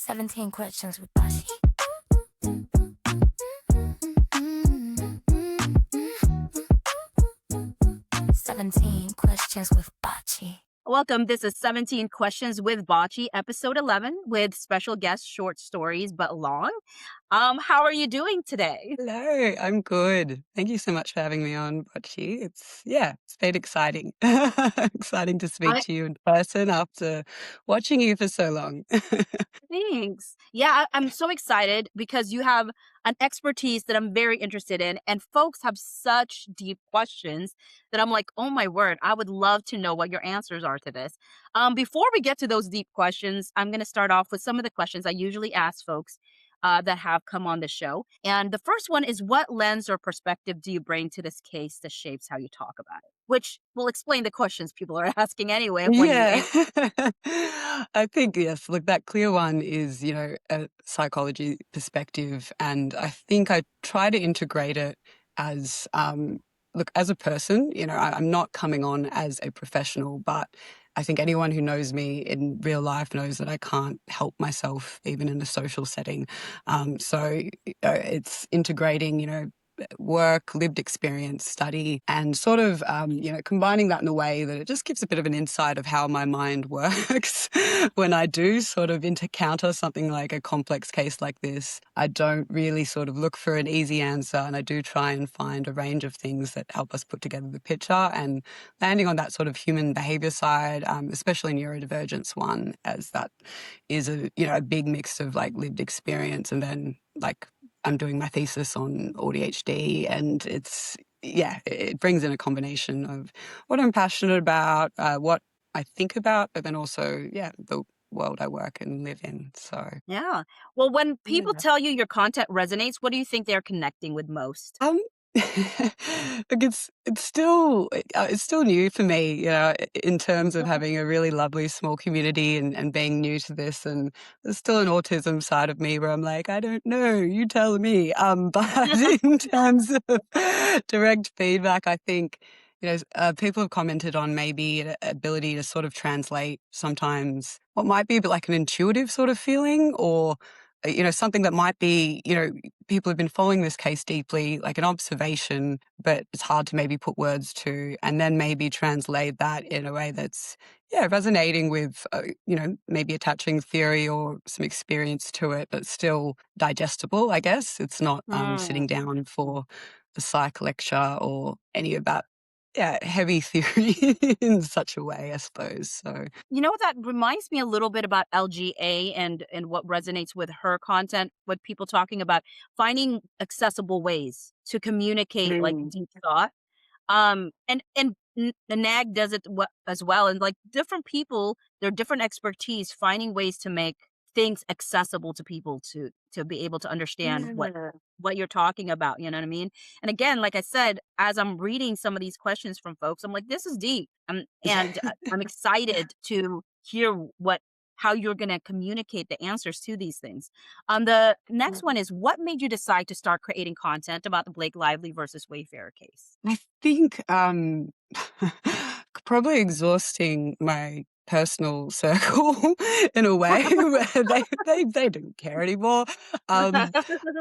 17 questions with Bocce. 17 questions with Bocce. Welcome. This is 17 Questions with Bocce, episode 11, with special guest Short Stories But Long. How are you doing today? Hello, I'm good. Thank you so much for having me on, Bocce. It's been exciting. Exciting to speak I to you in person after watching you for so long. Thanks. Yeah, I'm so excited because you have an expertise that I'm very interested in, and folks have such deep questions that I'm like, oh my word, I would love to know what your answers are to this. Before we get to those deep questions, I'm going to start off with some of the questions I usually ask folks that have come on the show. And the first one is, what lens or perspective do you bring to this case that shapes how you talk about it? Which will explain the questions people are asking anyway when you Yeah. answer. I think, yes, look, that clear one is, a psychology perspective. And I think I try to integrate it as, look, as a person, I'm not coming on as a professional, but I think anyone who knows me in real life knows that I can't help myself, even in a social setting. It's integrating, work, lived experience, study, and sort of, combining that in a way that it just gives a bit of an insight of how my mind works when I do sort of encounter something like a complex case like this. I don't really sort of look for an easy answer, and I do try and find a range of things that help us put together the picture, and landing on that sort of human behavior side, especially neurodivergence one, as that is a big mix of like lived experience and then like I'm doing my thesis on AUDHD, and it brings in a combination of what I'm passionate about, what I think about, but then also, the world I work and live in. So, Yeah. Well, when people yeah. tell you your content resonates, what do you think they're connecting with most? Look, it's still new for me, in terms of having a really lovely small community and being new to this. And there's still an autism side of me where I'm like, I don't know, you tell me. But in terms of direct feedback, I think, people have commented on maybe an ability to sort of translate sometimes what might be a bit like an intuitive sort of feeling, or something that might be, people have been following this case deeply, like an observation, but it's hard to maybe put words to, and then maybe translate that in a way that's, resonating with, maybe attaching theory or some experience to it, but still digestible, I guess. It's not Mm. sitting down for a psych lecture or any of that, heavy theory in such a way, I suppose. So, That reminds me a little bit about LGA and what resonates with her content, with people talking about finding accessible ways to communicate like mm, deep thought. The NAG does it as well, and like different people, their different expertise, finding ways to make things accessible to people to be able to understand yeah. what you're talking about. You know what I mean? And again, like I said, as I'm reading some of these questions from folks, I'm like, this is deep, and I'm excited to hear how you're going to communicate the answers to these things. The next one is, what made you decide to start creating content about the Blake Lively versus Wayfarer case? I think, probably exhausting my personal circle in a way where they didn't care anymore. Um,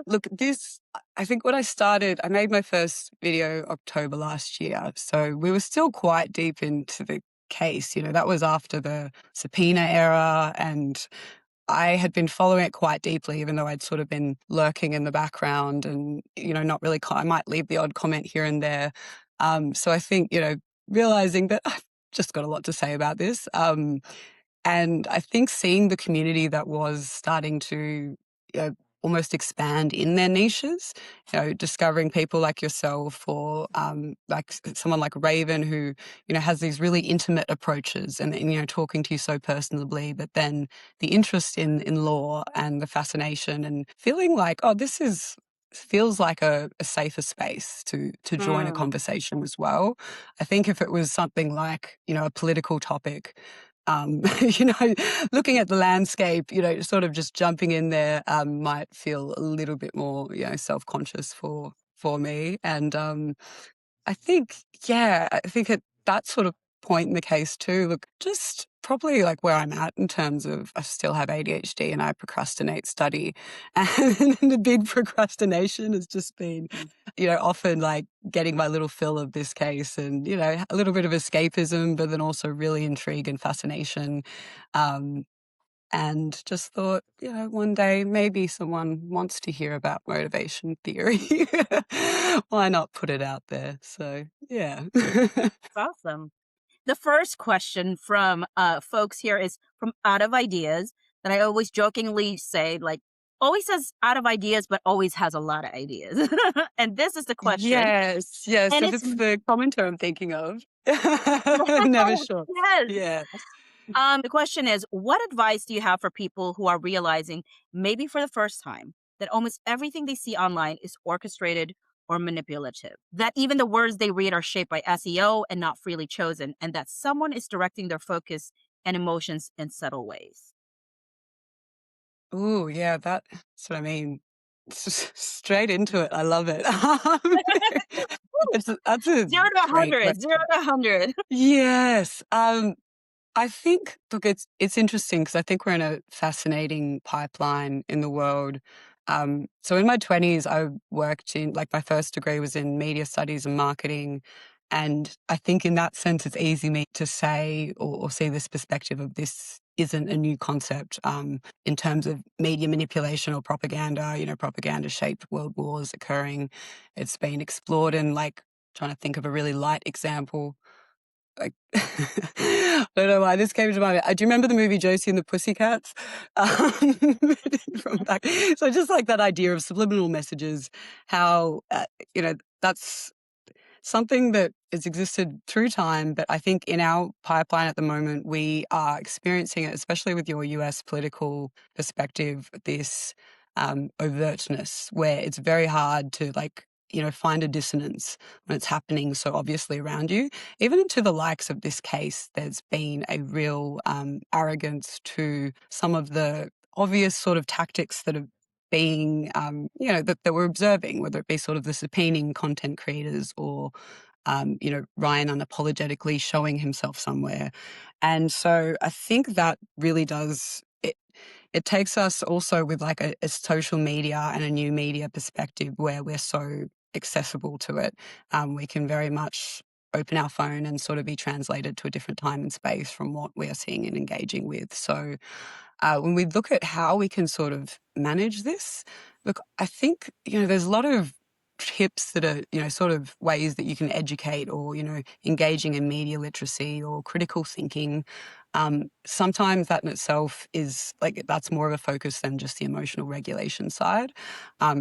Look, I think when I made my first video October last year, so we were still quite deep into the case. That was after the subpoena era, and I had been following it quite deeply, even though I'd sort of been lurking in the background and, not really, I might leave the odd comment here and there. So I think, realizing that I've just got a lot to say about this. And I think seeing the community that was starting to, almost expand in their niches, discovering people like yourself, or like someone like Raven who, has these really intimate approaches and, talking to you so personally, but then the interest in law and the fascination and feeling like, oh, feels like a safer space to join a Mm. conversation as well. I think if it was something like, a political topic, you know, looking at the landscape, sort of just jumping in there, might feel a little bit more, self-conscious for me. And I think, I think at that sort of point in the case too, look, just probably like where I'm at in terms of I still have ADHD and I procrastinate study. And the big procrastination has just been, often like getting my little fill of this case and, a little bit of escapism, but then also really intrigue and fascination. Um, and just thought, one day maybe someone wants to hear about motivation theory. Why not put it out there? So, yeah. It's awesome. The first question from folks here is from Out of Ideas, that I always jokingly say, like, always says out of ideas, but always has a lot of ideas. And this is the question. Yes, yes, And if it's it's the commenter I'm thinking of. Never sure. yes. Yeah. The question is, what advice do you have for people who are realizing, maybe for the first time, that almost everything they see online is orchestrated or manipulative? That even the words they read are shaped by SEO and not freely chosen, and that someone is directing their focus and emotions in subtle ways? Ooh, yeah, that's what I mean. Straight into it. I love it. That's a Zero to great 100, zero question. to 100. Yes. I think, look, it's interesting because I think we're in a fascinating pipeline in the world. So in my 20s, I worked in, like, my first degree was in media studies and marketing. And I think in that sense, it's easy me to say or see this perspective of this isn't a new concept in terms of media manipulation or propaganda, propaganda shaped world wars occurring. It's been explored in, like, trying to think of a really light example. Like, I don't know why this came to mind. Do you remember the movie Josie and the Pussycats? From back, so just like that idea of subliminal messages, how that's something that has existed through time, but I think in our pipeline at the moment, we are experiencing it, especially with your US political perspective, this overtness where it's very hard to, like, find a dissonance when it's happening so obviously around you. Even to the likes of this case, there's been a real arrogance to some of the obvious sort of tactics that have being, that we're observing, whether it be sort of the subpoenaing content creators or, Ryan unapologetically showing himself somewhere. And so I think that really does, it takes us also with like a social media and a new media perspective where we're so accessible to it. We can very much open our phone and sort of be translated to a different time and space from what we are seeing and engaging with. So when we look at how we can sort of manage this, look, I think, there's a lot of tips that are, sort of ways that you can educate or, engaging in media literacy or critical thinking. Sometimes that in itself is like, that's more of a focus than just the emotional regulation side.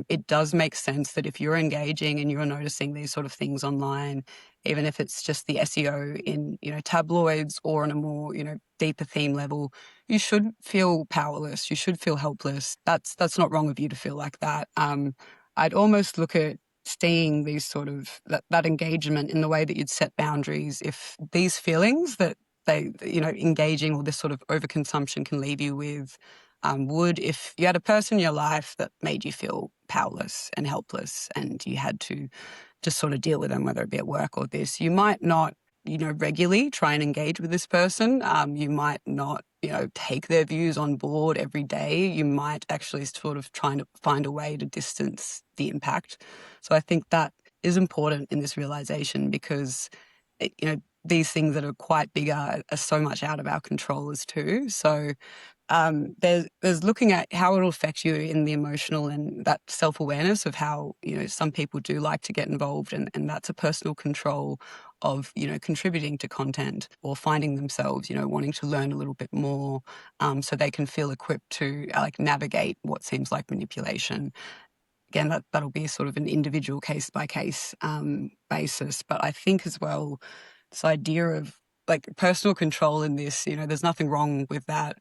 It does make sense that if you're engaging and you're noticing these sort of things online, even if it's just the SEO in, tabloids or on a more, deeper theme level, you should feel powerless. You should feel helpless. That's not wrong of you to feel like that. I'd almost look at seeing these sort of that engagement in the way that you'd set boundaries. If these feelings that they, engaging or this sort of overconsumption can leave you with, would, if you had a person in your life that made you feel powerless and helpless and you had to just sort of deal with them, whether it be at work or this, you might not, regularly try and engage with this person. You might not, take their views on board every day. You might actually sort of trying to find a way to distance the impact. So I think that is important in this realization because, these things that are quite big are so much out of our control as too. So there's looking at how it'll affect you in the emotional and that self-awareness of how, some people do like to get involved and that's a personal control of, contributing to content or finding themselves, wanting to learn a little bit more so they can feel equipped to like navigate what seems like manipulation. Again, that'll be sort of an individual case by case basis. But I think as well, this idea of like personal control in this, there's nothing wrong with that.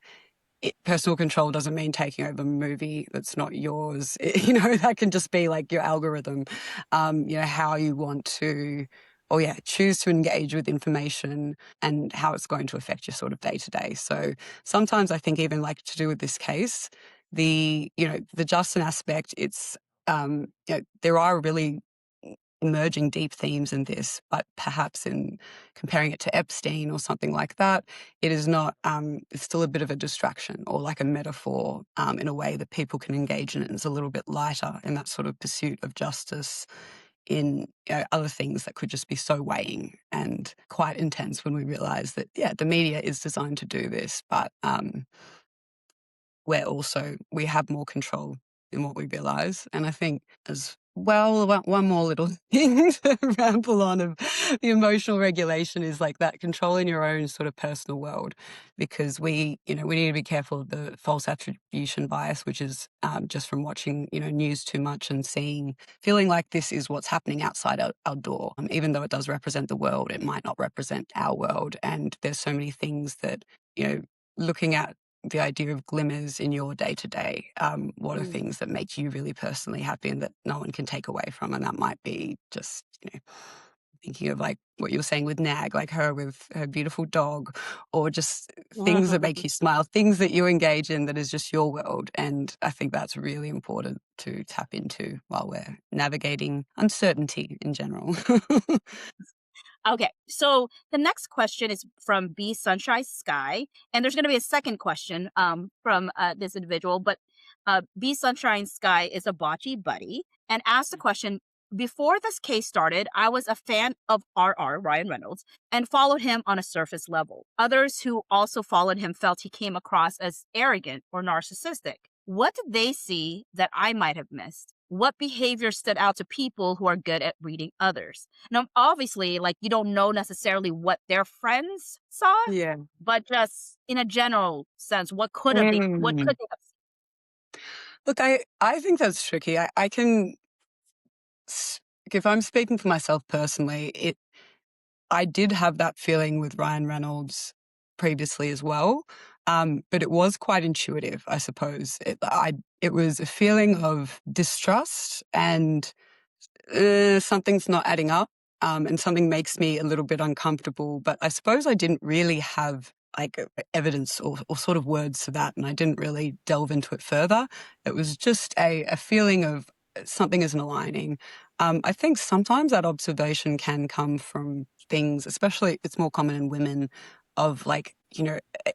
Personal control doesn't mean taking over a movie that's not yours. That can just be like your algorithm, how you want to, or yeah, choose to engage with information and how it's going to affect your sort of day to day. So sometimes I think even like to do with this case, the Justin aspect, it's, there are really emerging deep themes in this, but perhaps in comparing it to Epstein or something like that, it is not, it's still a bit of a distraction or like a metaphor in a way that people can engage in it. And it's a little bit lighter in that sort of pursuit of justice in other things that could just be so weighing and quite intense when we realize that, yeah, the media is designed to do this, but we have more control in what we realize. And I think as well, one more little thing to ramble on of the emotional regulation is like that control in your own sort of personal world, because we need to be careful of the false attribution bias, which is just from watching, news too much and feeling like this is what's happening outside our door. Even though it does represent the world, it might not represent our world. And there's so many things that, looking at the idea of glimmers in your day to day. What are things that make you really personally happy and that no one can take away from? And that might be just, thinking of like what you were saying with Nag, like her with her beautiful dog, or just things that make you smile, things that you engage in that is just your world. And I think that's really important to tap into while we're navigating uncertainty in general. Okay, so the next question is from B Sunshine Sky, and there's going to be a second question from this individual, but B Sunshine Sky is a bocce buddy and asked the question. Before this case started, I was a fan of Ryan Reynolds, and followed him on a surface level. Others who also followed him felt he came across as arrogant or narcissistic. What did they see that I might have missed? What behavior stood out to people who are good at reading others? Now, obviously, like you don't know necessarily what their friends saw, Yeah. but just in a general sense, what could they have seen? Look, I think that's tricky. I can, if I'm speaking for myself personally, I did have that feeling with Ryan Reynolds previously as well, but it was quite intuitive, I suppose. It was a feeling of distrust and something's not adding up, and something makes me a little bit uncomfortable. But I suppose I didn't really have like evidence or sort of words to that, and I didn't really delve into it further. It was just a feeling of something isn't aligning. I think sometimes that observation can come from things, especially it's more common in women, of like,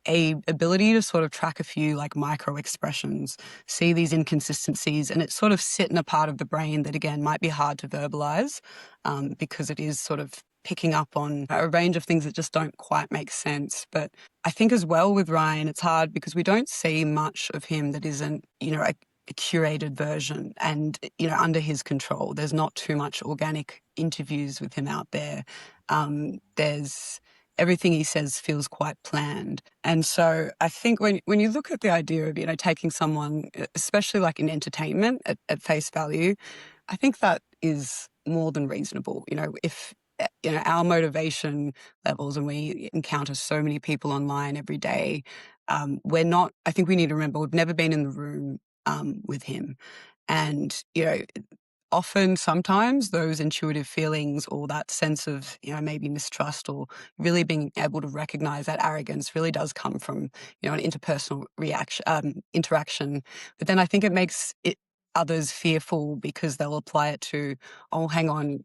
a ability to sort of track a few like micro expressions, see these inconsistencies, and it's sort of sit in a part of the brain that again might be hard to verbalize, because it is sort of picking up on a range of things that just don't quite make sense. But I think as well with Ryan, it's hard because we don't see much of him that isn't, a curated version and, under his control. There's not too much organic interviews with him out there. There's everything he says feels quite planned. And so I think when you look at the idea of, taking someone, especially like in entertainment at face value, I think that is more than reasonable. If our motivation levels and we encounter so many people online every day, I think we need to remember we've never been in the room with him. And, often, sometimes those intuitive feelings or that sense of, maybe mistrust or really being able to recognize that arrogance really does come from, an interpersonal interaction. But then I think it makes others fearful because they'll apply it to, oh, hang on,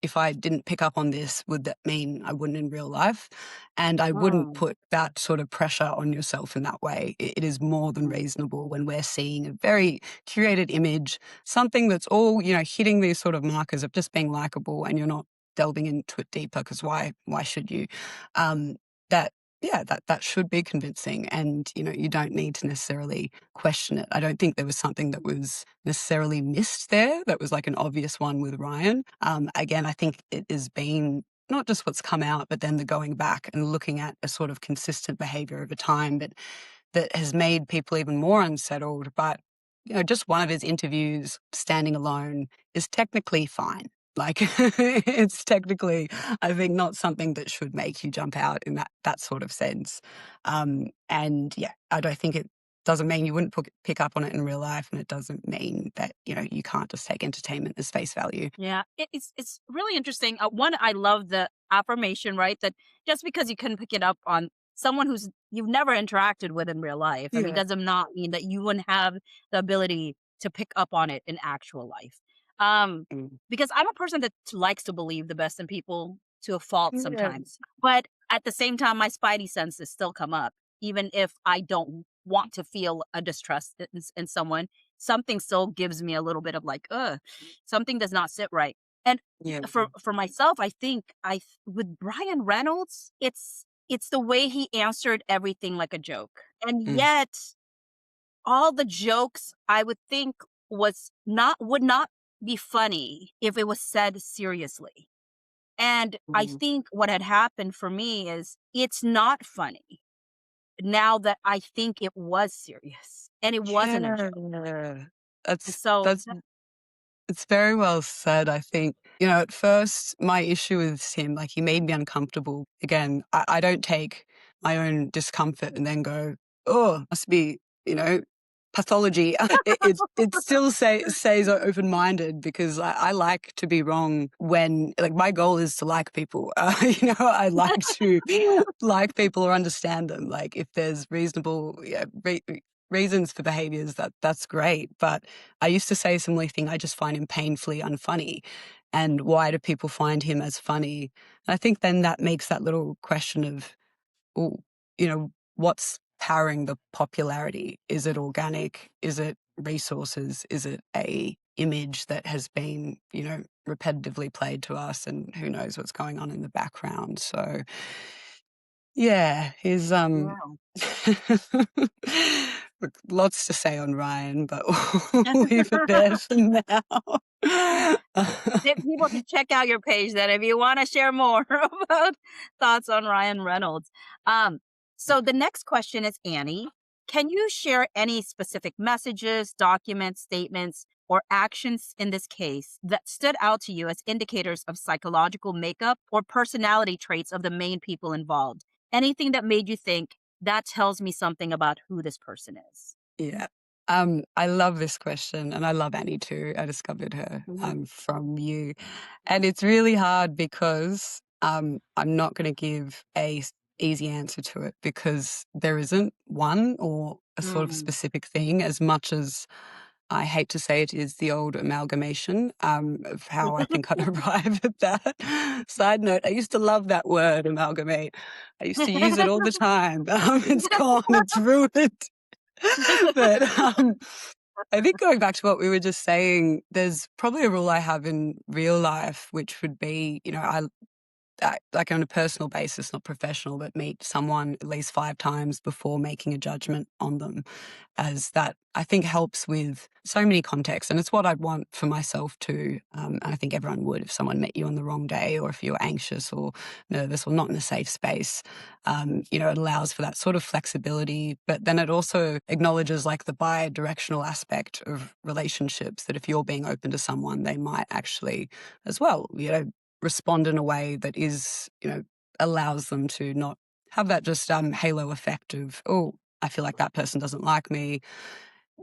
if I didn't pick up on this, would that mean I wouldn't in real life? And I wouldn't put that sort of pressure on yourself in that way. It is more than reasonable when we're seeing a very curated image, something that's all, hitting these sort of markers of just being likable, and you're not delving into it deeper, because why should you? That yeah, that should be convincing, and you don't need to necessarily question it. I don't think there was something that was necessarily missed there that was like an obvious one with Ryan. Again, I think it has been not just what's come out, but then the going back and looking at a sort of consistent behavior over time that has made people even more unsettled. But just one of his interviews standing alone is technically fine. Like it's technically, I think, not something that should make you jump out in that sort of sense. And yeah, I don't think it doesn't mean you wouldn't pick up on it in real life, and it doesn't mean that you can't just take entertainment as face value. Yeah, it's really interesting. One, I love the affirmation, right? That just because you couldn't pick it up on someone who's you've never interacted with in real life, I mean, Yeah. does not mean that you wouldn't have the ability to pick up on it in actual life. Mm. Because I'm a person that likes to believe the best in people to a fault Yeah. sometimes. But at the same time, my spidey senses still come up, even if I don't want to feel a distrust in someone. Something still gives me a little bit of like, something does not sit right. And Yeah. for myself, I think with Brian Reynolds, it's the way he answered everything like a joke, and Mm. yet all the jokes I would think would not be funny if it was said seriously. And I Mm. think what had happened for me is it's not funny now that I think it was serious and it wasn't a joke. Yeah. And That's so that's It's very well said, I think. At first, my issue with him, like, he made me uncomfortable. Again, I don't take my own discomfort and then go, oh, must be, pathology. It still stays open-minded because I like to be wrong when, like, my goal is to like people. I like to like people or understand them. Like, if there's reasonable, reasons for behaviors, that's great. But I used to say a similar thing. I just find him painfully unfunny. And why do people find him as funny? And I think then that makes that little question of, well, what's powering the popularity? Is it organic? Is it resources? Is it a image that has been, repetitively played to us, and who knows what's going on in the background? So yeah, he's wow. look, lots to say on Ryan, but we'll leave it there for now. People should check out your page then if you want to share more about thoughts on Ryan Reynolds. So the next question is Annie. Can you share any specific messages, documents, statements, or actions in this case that stood out to you as indicators of psychological makeup or personality traits of the main people involved? Anything that made you think that tells me something about who this person is? Yeah. I love this question, and I love Annie too. I discovered her from you. And it's really hard because I'm not going to give a easy answer to it because there isn't one or a sort of Mm. specific thing, as much as I hate to say it is the old amalgamation of how I think I'd arrive at that. Side note, I used to love that word, amalgamate. I used to use it all the time. It's gone, it's ruined. But I think going back to what we were just saying, there's probably a rule I have in real life, which would be, like on a personal basis, not professional, but meet someone at least 5 times before making a judgment on them, as that I think helps with so many contexts. And it's what I'd want for myself too. And I think everyone would if someone met you on the wrong day, or if you were anxious or nervous or not in a safe space. It allows for that sort of flexibility, but then it also acknowledges like the bi-directional aspect of relationships, that if you're being open to someone, they might actually as well, respond in a way that is, allows them to not have that just halo effect of, oh, I feel like that person doesn't like me.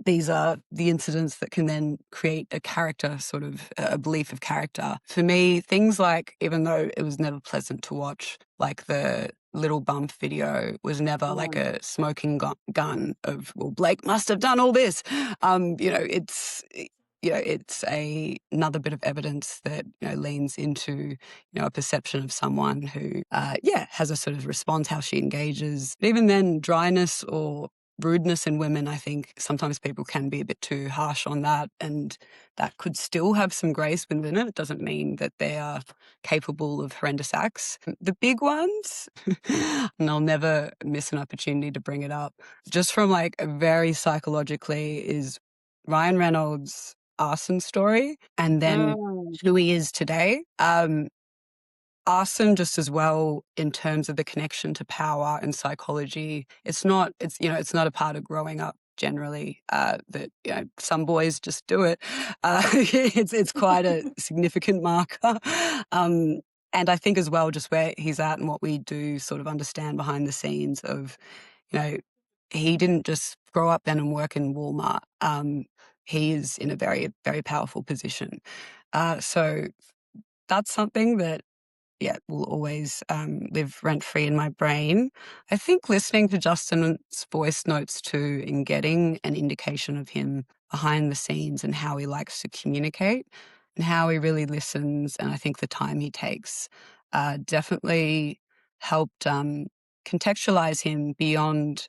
These are the incidents that can then create a character, sort of a belief of character. For me, things like, even though it was never pleasant to watch, like the little bump video was never like a smoking gun of, well, Blake must have done all this. It's another bit of evidence that leans into a perception of someone who has a sort of response, how she engages. But even then, dryness or rudeness in women, I think sometimes people can be a bit too harsh on that, and that could still have some grace within it. It doesn't mean that they are capable of horrendous acts. The big ones, and I'll never miss an opportunity to bring it up, just from like a very psychologically, is Ryan Reynolds' arson story, and then Mm. who he is today. Arson just as well in terms of the connection to power and psychology. It's not a part of growing up generally, that some boys just do it. It's quite a significant marker. And I think as well, just where he's at and what we do sort of understand behind the scenes of, he didn't just grow up then and work in Walmart. He is in a very, very powerful position. So that's something that, yeah, will always live rent-free in my brain. I think listening to Justin's voice notes too, and getting an indication of him behind the scenes and how he likes to communicate, and how he really listens, and I think the time he takes definitely helped contextualize him beyond,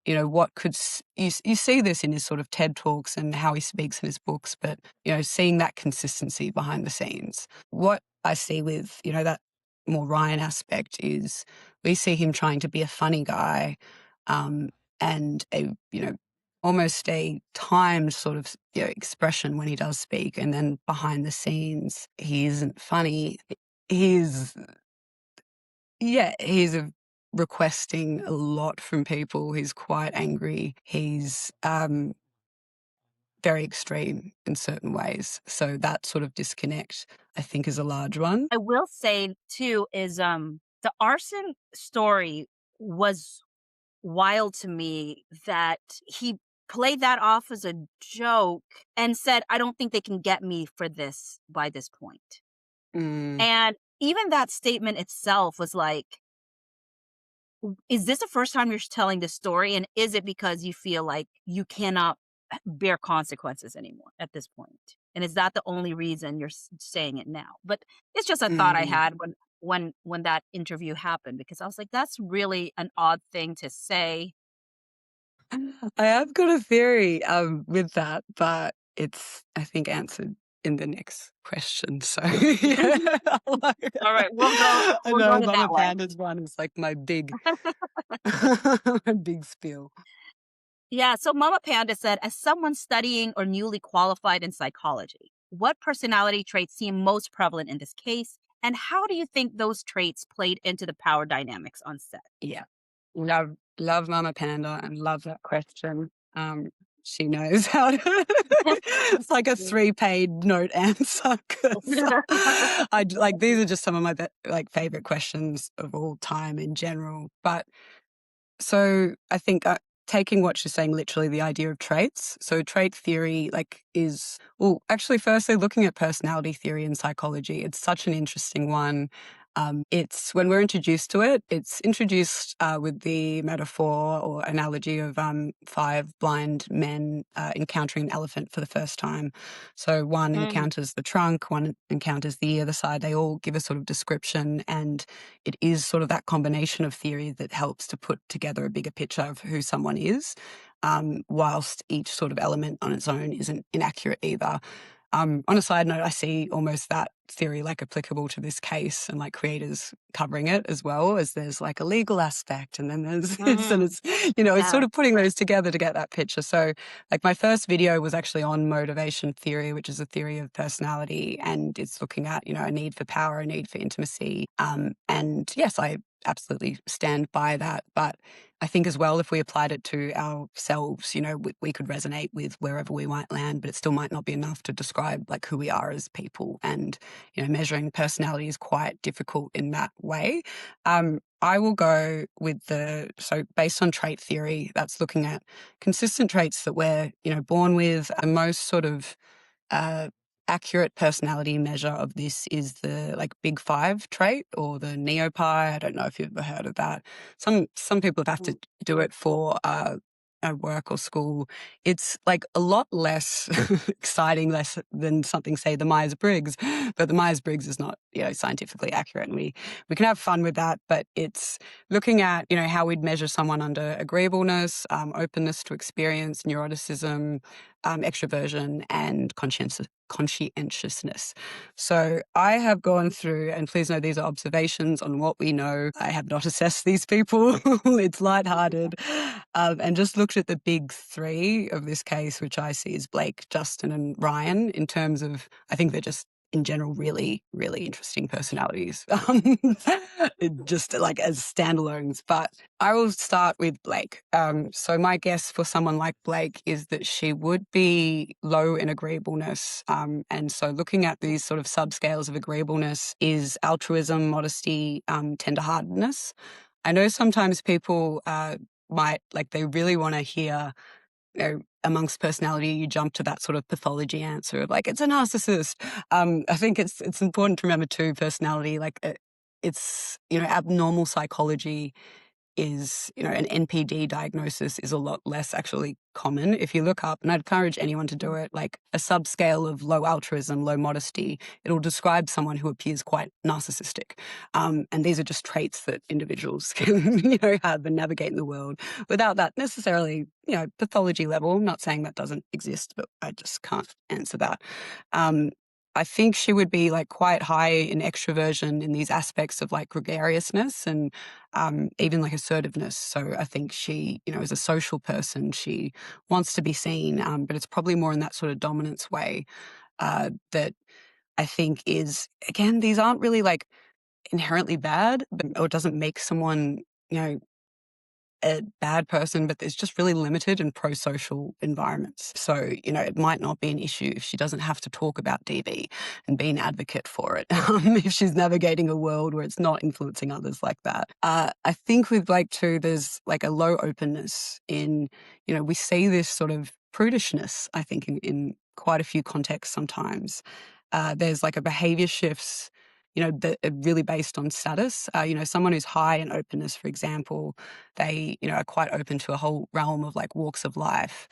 what could you see this in his sort of TED Talks and how he speaks in his books, but, seeing that consistency behind the scenes. What I see with, that more Ryan aspect is we see him trying to be a funny guy, and almost a timed sort of, expression when he does speak, and then behind the scenes, he isn't funny. He's he's requesting a lot from people. He's quite angry. He's very extreme in certain ways. So that sort of disconnect, I think, is a large one. I will say too is the arson story was wild to me, that he played that off as a joke and said, I don't think they can get me for this by this point. Mm, And even that statement itself was like, is this the first time you're telling this story? And is it because you feel like you cannot bear consequences anymore at this point? And is that the only reason you're saying it now? But it's just a thought I mm. had when that interview happened, because I was like, that's really an odd thing to say. I have got a theory with that, but it's, I think, answered in the next question. So yeah, All right, I we'll go know to Mama that one. Panda's one is like my big, my big spiel. Yeah, so Mama Panda said, as someone studying or newly qualified in psychology, what personality traits seem most prevalent in this case? And how do you think those traits played into the power dynamics on set? Yeah, love Mama Panda and love that question. She knows how to. It's like a 3-page note answer. 'Cause I like these are just some of my favorite questions of all time in general. But so I think taking what she's saying literally, the idea of traits. So trait theory is, well, actually, firstly, looking at personality theory in psychology, it's such an interesting one. It's when we're introduced to it, it's introduced with the metaphor or analogy of 5 blind men encountering an elephant for the first time. So one Mm, encounters the trunk, one encounters the other side. They all give a sort of description, and it is sort of that combination of theory that helps to put together a bigger picture of who someone is, whilst each sort of element on its own isn't inaccurate either. On a side note, I see almost that theory applicable to this case, and creators covering it as well, as there's a legal aspect, and then there's this, and mm, it's yeah. sort of putting those together to get that picture. So my first video was actually on motivation theory, which is a theory of personality, and it's looking at, a need for power, a need for intimacy. And yes, I absolutely stand by that. But I think as well, if we applied it to ourselves, we could resonate with wherever we might land, but it still might not be enough to describe who we are as people. And, measuring personality is quite difficult in that way. I will go with so based on trait theory, that's looking at consistent traits that we're, born with. The most sort of uh, accurate personality measure of this is the Big Five trait, or the Neopie. I don't know if you've ever heard of that. Some people have to Mm, do it for work or school. It's a lot less exciting, less than something, say, the Myers-Briggs. But the Myers-Briggs is not, scientifically accurate, and we can have fun with that. But it's looking at, how we'd measure someone under agreeableness, openness to experience, neuroticism, extroversion, and conscientiousness. So I have gone through, and please know these are observations on what we know. I have not assessed these people. It's lighthearted. And just looked at the big 3 of this case, which I see as Blake, Justin, and Ryan, in terms of, I think they're just in general really, really interesting personalities, just as standalones. But I will start with Blake. So my guess for someone like Blake is that she would be low in agreeableness. And so looking at these sort of subscales of agreeableness is altruism, modesty, tenderheartedness. I know sometimes people might they really want to hear, amongst personality, you jump to that sort of pathology answer of it's a narcissist. I think it's important to remember too, personality, it's, abnormal psychology is, an NPD diagnosis is a lot less actually common. If you look up, and I'd encourage anyone to do it, like a subscale of low altruism, low modesty, it'll describe someone who appears quite narcissistic. And these are just traits that individuals can, have and navigate in the world without that necessarily, pathology level. I'm not saying that doesn't exist, but I just can't answer that. I think she would be like quite high in extroversion in these aspects of like gregariousness and even like assertiveness. So I think she, as a social person, she wants to be seen, but it's probably more in that sort of dominance way that I think is, again, these aren't really like inherently bad, or it doesn't make someone, a bad person, but it's just really limited in pro-social environments. So, it might not be an issue if she doesn't have to talk about DV and be an advocate for it, if she's navigating a world where it's not influencing others like that. I think with like too, there's like a low openness in, we see this sort of prudishness, I think, in quite a few contexts sometimes. There's like a behavior shifts, that are really based on status. Someone who's high in openness, for example, they, are quite open to a whole realm of like walks of life,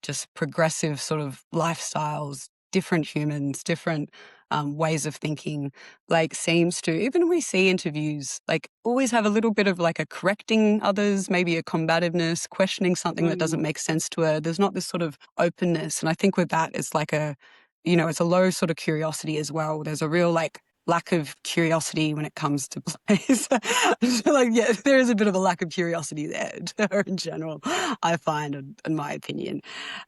just progressive sort of lifestyles, different humans, different ways of thinking, like seems to, even when we see interviews, like always have a little bit of like a correcting others, maybe a combativeness, questioning something that doesn't make sense to her. There's not this sort of openness. And I think with that, it's like it's a low sort of curiosity as well. There's a real like lack of curiosity when it comes to plays. So like, yeah, there is a bit of a lack of curiosity there in general, I find, in my opinion.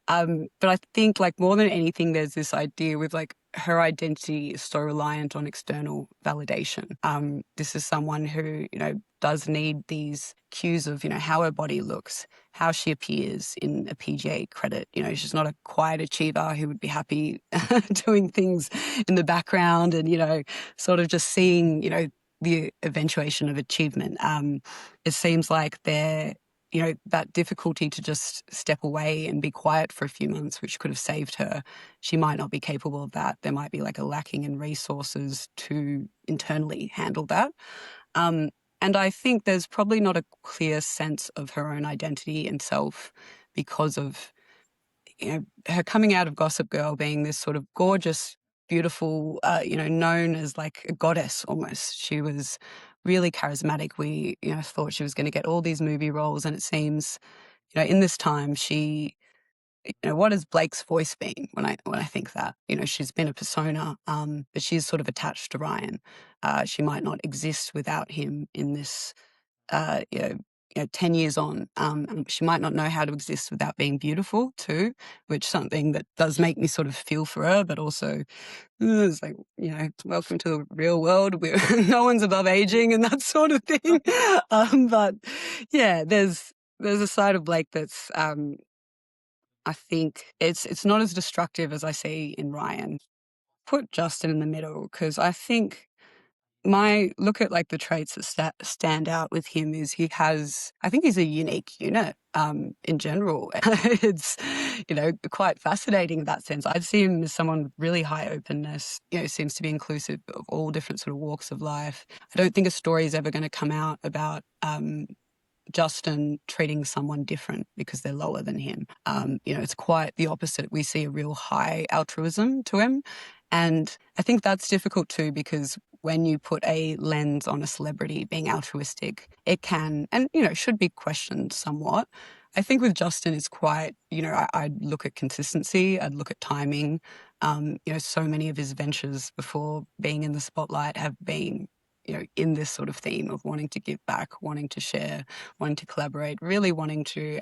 But I think like more than anything, there's this idea with like her identity is so reliant on external validation. This is someone who, does need these cues of, how her body looks, how she appears in a PGA credit. She's not a quiet achiever who would be happy doing things in the background and, sort of just seeing, the eventuation of achievement. It seems like that difficulty to just step away and be quiet for a few months, which could have saved her. She might not be capable of that. There might be like a lacking in resources to internally handle that. And I think there's probably not a clear sense of her own identity and self because of, her coming out of Gossip Girl being this sort of gorgeous, beautiful, known as like a goddess almost. She was really charismatic. We, thought she was going to get all these movie roles, and it seems, in this time she, what has Blake's voice been when I think that, she's been a persona, but she's sort of attached to Ryan. She might not exist without him in this, uh, you know, 10 years on. She might not know how to exist without being beautiful too, which something that does make me sort of feel for her, but also it's like, welcome to the real world where no one's above aging and that sort of thing. But yeah, there's a side of Blake that's, I think it's not as destructive as I see in Ryan. Put Justin in the middle because I think my look at like the traits that stand out with him is I think he's a unique unit in general. It's, quite fascinating in that sense. I'd see him as someone with really high openness, seems to be inclusive of all different sort of walks of life. I don't think a story is ever going to come out about Justin treating someone different because they're lower than him. It's quite the opposite. We see a real high altruism to him. And I think that's difficult too, because when you put a lens on a celebrity being altruistic, it can, and, should be questioned somewhat. I think with Justin, it's quite, I'd look at consistency, I'd look at timing. So many of his ventures before being in the spotlight have been, in this sort of theme of wanting to give back, wanting to share, wanting to collaborate, really wanting to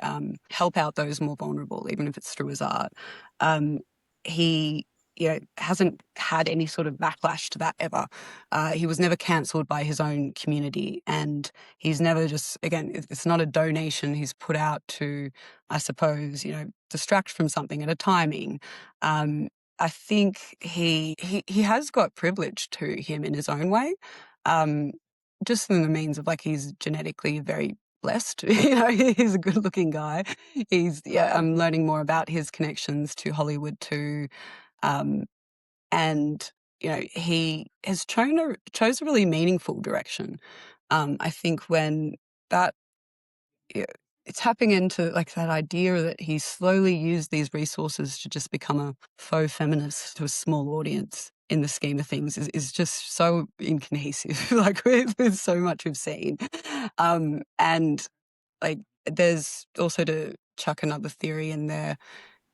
help out those more vulnerable, even if it's through his art. He hasn't had any sort of backlash to that ever. He was never cancelled by his own community, and he's never just, again, it's not a donation he's put out to, I suppose, distract from something at a timing. I think he has got privilege to him in his own way, just in the means of like he's genetically very blessed. He's a good-looking guy. I'm learning more about his connections to Hollywood too. And, he has chose a really meaningful direction. I think when that it's tapping into like that idea that he slowly used these resources to just become a faux feminist to a small audience in the scheme of things is just so incohesive, like with so much we've seen. And like there's also, to chuck another theory in there,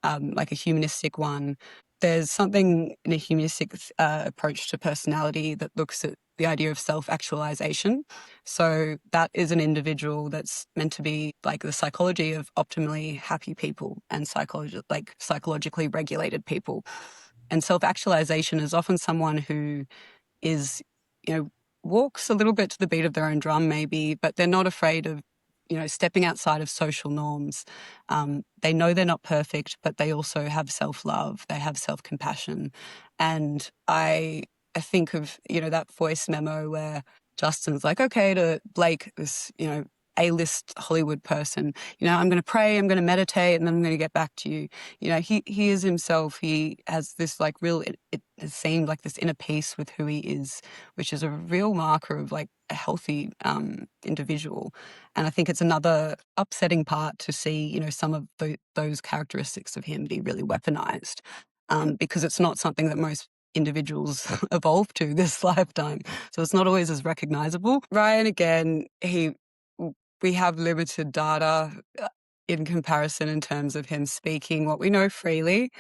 like a humanistic one. There's something in a humanistic approach to personality that looks at the idea of self-actualization. So that is an individual that's meant to be like the psychology of optimally happy people and psychologically regulated people. And self-actualization is often someone who is, walks a little bit to the beat of their own drum maybe, but they're not afraid of, stepping outside of social norms. They know they're not perfect, but they also have self-love, they have self-compassion. And I think of, that voice memo where Justin's like, okay, to Blake, this, A-list Hollywood person, I'm going to pray, I'm going to meditate, and then I'm going to get back to you. He is himself. He has this like real, it has seemed like this inner peace with who he is, which is a real marker of like a healthy individual. And I think it's another upsetting part to see, some of those characteristics of him be really weaponized, because it's not something that most individuals evolve to this lifetime. So it's not always as recognizable. Ryan, again, we have limited data in comparison in terms of him speaking what we know freely.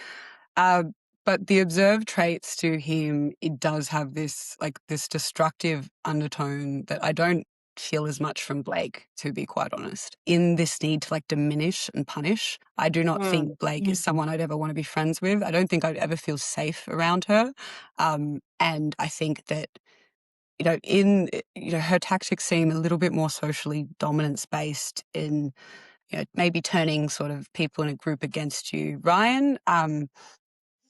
But the observed traits to him, it does have this destructive undertone that I don't feel as much from Blake, to be quite honest. In this need to diminish and punish, I do not think Blake is someone I'd ever want to be friends with. I don't think I'd ever feel safe around her. And I think that, her tactics seem a little bit more socially dominance based in, maybe turning sort of people in a group against you. Ryan,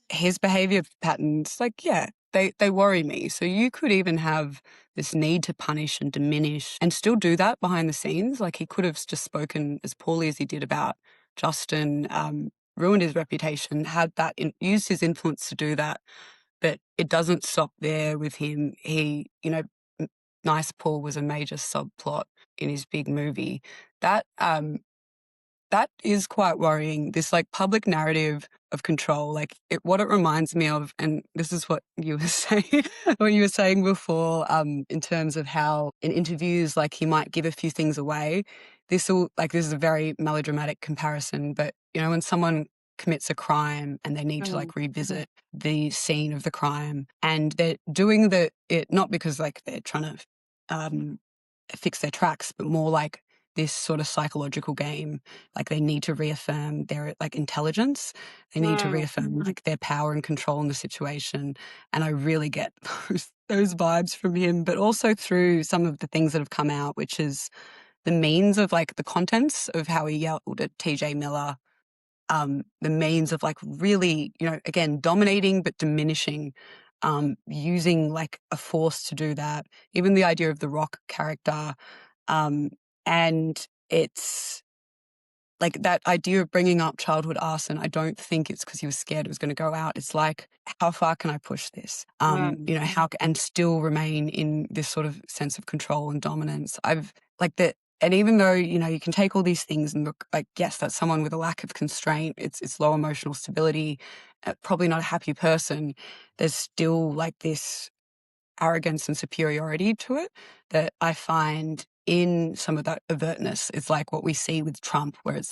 his behavior patterns, they worry me. So you could even have this need to punish and diminish and still do that behind the scenes. Like he could have just spoken as poorly as he did about Justin, ruined his reputation, used his influence to do that. But it doesn't stop there with him. He, Nice Paul was a major subplot in his big movie. That is quite worrying. This public narrative of control, what it reminds me of, and this is what you were saying, what you were saying before, in terms of how in interviews, he might give a few things away. This is a very melodramatic comparison, but when someone commits a crime and they need to revisit the scene of the crime, and they're doing it not because they're trying to fix their tracks, but more like this sort of psychological game. They need to reaffirm their intelligence. They need to reaffirm their power and control in the situation. And I really get those vibes from him, but also through some of the things that have come out, which is the means of the contents of how he yelled at TJ Miller. The means of really, again, dominating but diminishing, using a force to do that. Even the idea of the Rock character, and it's that idea of bringing up childhood arson. I don't think it's because he was scared it was going to go out. It's how far can I push this? And still remain in this sort of sense of control and dominance. And even though, you can take all these things and look yes, that's someone with a lack of constraint. It's low emotional stability, probably not a happy person. There's still this arrogance and superiority to it that I find in some of that overtness. It's what we see with Trump, where it's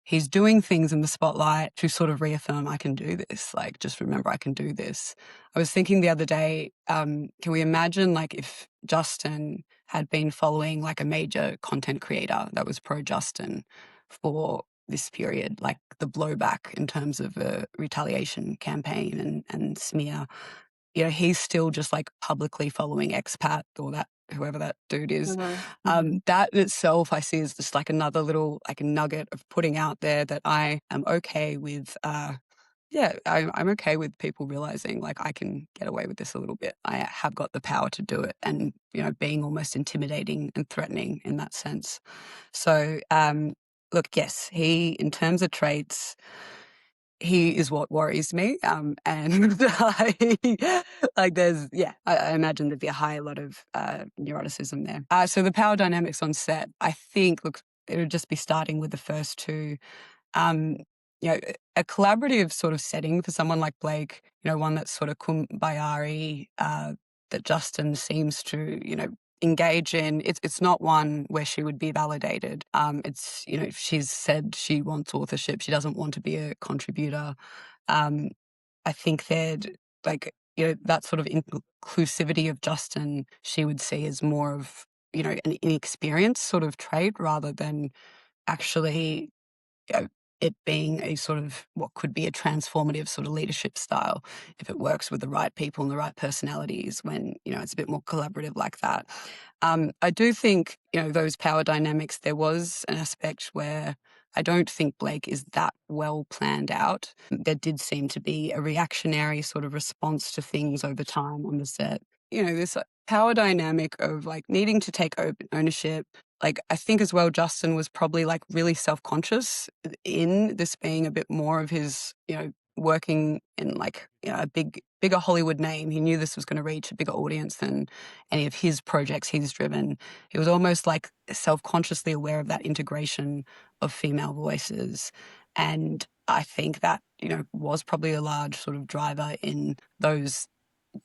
he's doing things in the spotlight to sort of reaffirm, I can do this. Just remember, I can do this. I was thinking the other day, can we imagine if Justin had been following a major content creator that was pro-Justin for this period, the blowback in terms of a retaliation campaign and smear. He's still just publicly following expat or whoever that dude is. That in itself I see as just another little nugget of putting out there that I am okay with. I'm okay with people realizing I can get away with this a little bit. I have got the power to do it, and being almost intimidating and threatening in that sense. So look, yes, he, in terms of traits, he is what worries me. And I imagine there'd be a high lot of neuroticism there. So the power dynamics on set, I think, look, it would just be starting with the first two. Um, a collaborative sort of setting for someone like Blake, one that's sort of kumbaya that Justin seems to, engage in. It's not one where she would be validated. It's, she's said she wants authorship. She doesn't want to be a contributor. Um, I think that like, that sort of inclusivity of Justin, she would see as more of, an inexperienced sort of trait rather than actually it being a sort of what could be a transformative sort of leadership style if it works with the right people and the right personalities when, it's a bit more collaborative like that. I do think, those power dynamics, there was an aspect where I don't think Blake is that well planned out. There did seem to be a reactionary sort of response to things over time on the set. This power dynamic of like needing to take ownership. Like, I think as well, Justin was probably like really self-conscious in this being a bit more of his, working in like, a bigger Hollywood name. He knew this was going to reach a bigger audience than any of his projects he's driven. He was almost like self-consciously aware of that integration of female voices. And I think that, was probably a large sort of driver in those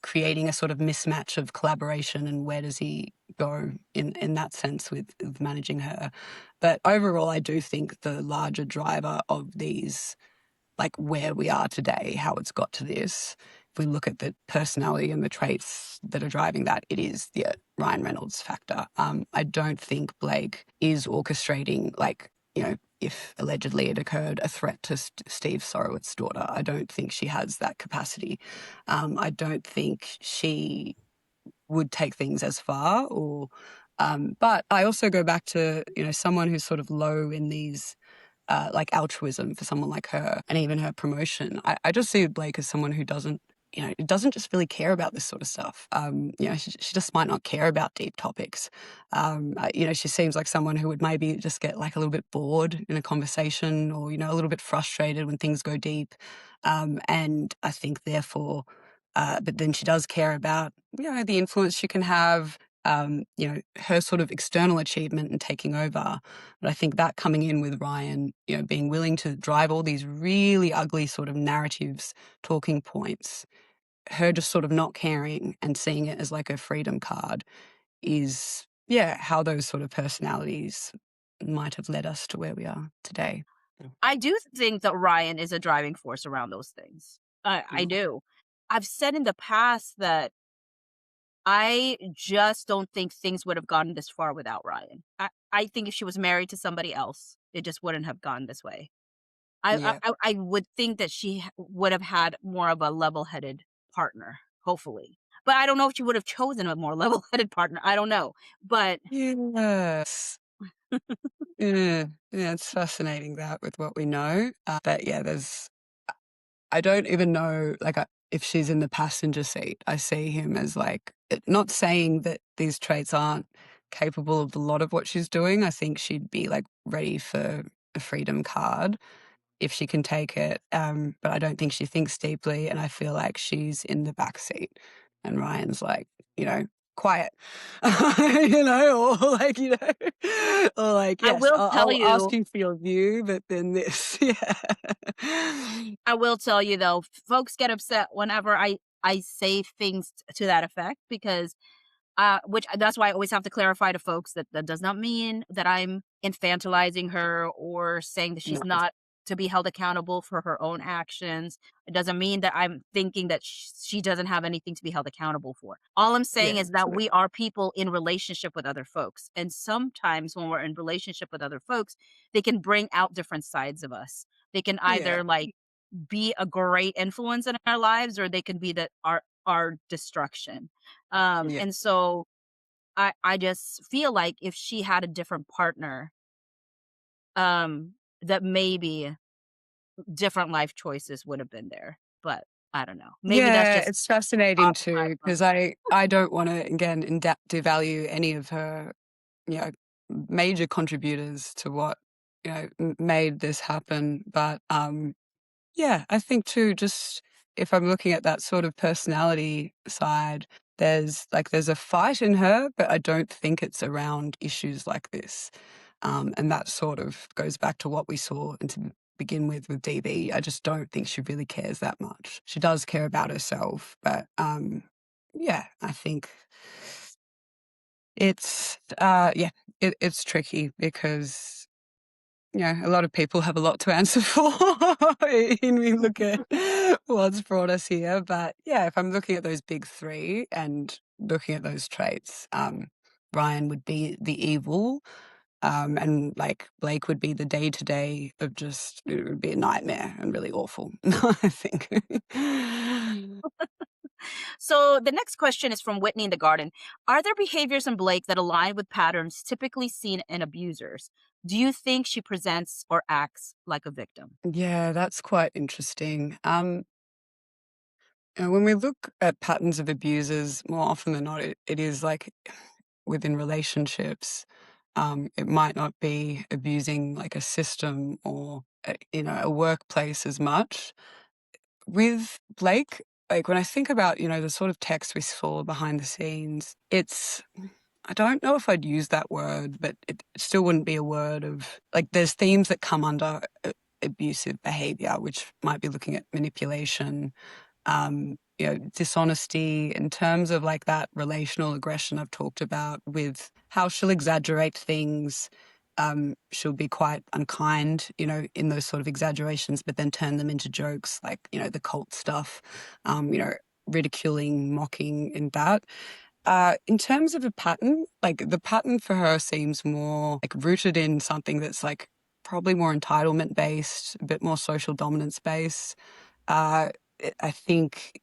creating a sort of mismatch of collaboration and where does he go in that sense with managing her. But overall, I do think the larger driver of these, like where we are today, how it's got to this, if we look at the personality and the traits that are driving that, it is the Ryan Reynolds factor. I don't think Blake is orchestrating, like, if allegedly it occurred, a threat to Steve Sorowitz's daughter. I don't think she has that capacity. I don't think she would take things as far or but I also go back to, someone who's sort of low in these like altruism for someone like her and even her promotion. I just see Blake as someone who doesn't just really care about this sort of stuff. She just might not care about deep topics. She seems like someone who would maybe just get like a little bit bored in a conversation or, a little bit frustrated when things go deep. And I think therefore, but then she does care about, the influence she can have, her sort of external achievement and taking over. But I think that coming in with Ryan, being willing to drive all these really ugly sort of narratives, talking points, her just sort of not caring and seeing it as like a freedom card is, how those sort of personalities might have led us to where we are today. I do think that Ryan is a driving force around those things. I do. I've said in the past that I just don't think things would have gotten this far without Ryan. I think if she was married to somebody else, it just wouldn't have gone this way. Yeah. I would think that she would have had more of a level-headed partner, hopefully. But I don't know if she would have chosen a more level-headed partner. I don't know. But Yes. Yeah, it's fascinating that with what we know. But yeah, I don't even know, like, if she's in the passenger seat, I see him as like, not saying that these traits aren't capable of a lot of what she's doing. I think she'd be like ready for a freedom card if she can take it. But I don't think she thinks deeply. And I feel like she's in the back seat and Ryan's like, quiet, or like, or like, I yes, will tell I'll ask you you for your view, but then this, yeah. I will tell you though, folks get upset whenever I say things to that effect because which that's why I always have to clarify to folks that that does not mean that I'm infantilizing her or saying that No, she's not to be held accountable for her own actions. It doesn't mean that I'm thinking that she doesn't have anything to be held accountable for. All I'm saying yeah, is that we are people in relationship with other folks. And sometimes when we're in relationship with other folks, they can bring out different sides of us. They can yeah, either like be a great influence in our lives or they can be that our destruction. yeah. And so I just feel like if she had a different partner, that maybe different life choices would have been there. But I don't know. Maybe that's Yeah, just it's fascinating off too platform. because I don't want to again devalue any of her, you know, major contributors to what made this happen. But yeah, I think too. Just if I'm looking at that sort of personality side, there's a fight in her, but I don't think it's around issues like this. And that sort of goes back to what we saw and to begin with DB. I just don't think she really cares that much. She does care about herself, but yeah, I think it's it's tricky because a lot of people have a lot to answer for when we look at what's brought us here. But yeah, if I'm looking at those big three and looking at those traits, Ryan would be the evil, and like Blake would be the day to day of just, it would be a nightmare and really awful, I think. So the next question is from Whitney in the Garden. Are there behaviors in Blake that align with patterns typically seen in abusers? Do you think she presents or acts like a victim? Yeah, that's quite interesting. When we look at patterns of abusers, more often than not, it is like within relationships. It might not be abusing like a system or a workplace as much. With Blake, like when I think about the sort of text we saw behind the scenes, I don't know if I'd use that word, but it still wouldn't be a word of like there's themes that come under abusive behavior, which might be looking at manipulation, dishonesty in terms of like that relational aggression I've talked about with how she'll exaggerate things. She'll be quite unkind, in those sort of exaggerations, but then turn them into jokes like, the cult stuff, ridiculing, mocking in that. In terms of a pattern, like the pattern for her seems more like rooted in something that's like probably more entitlement based, a bit more social dominance based. Uh, I think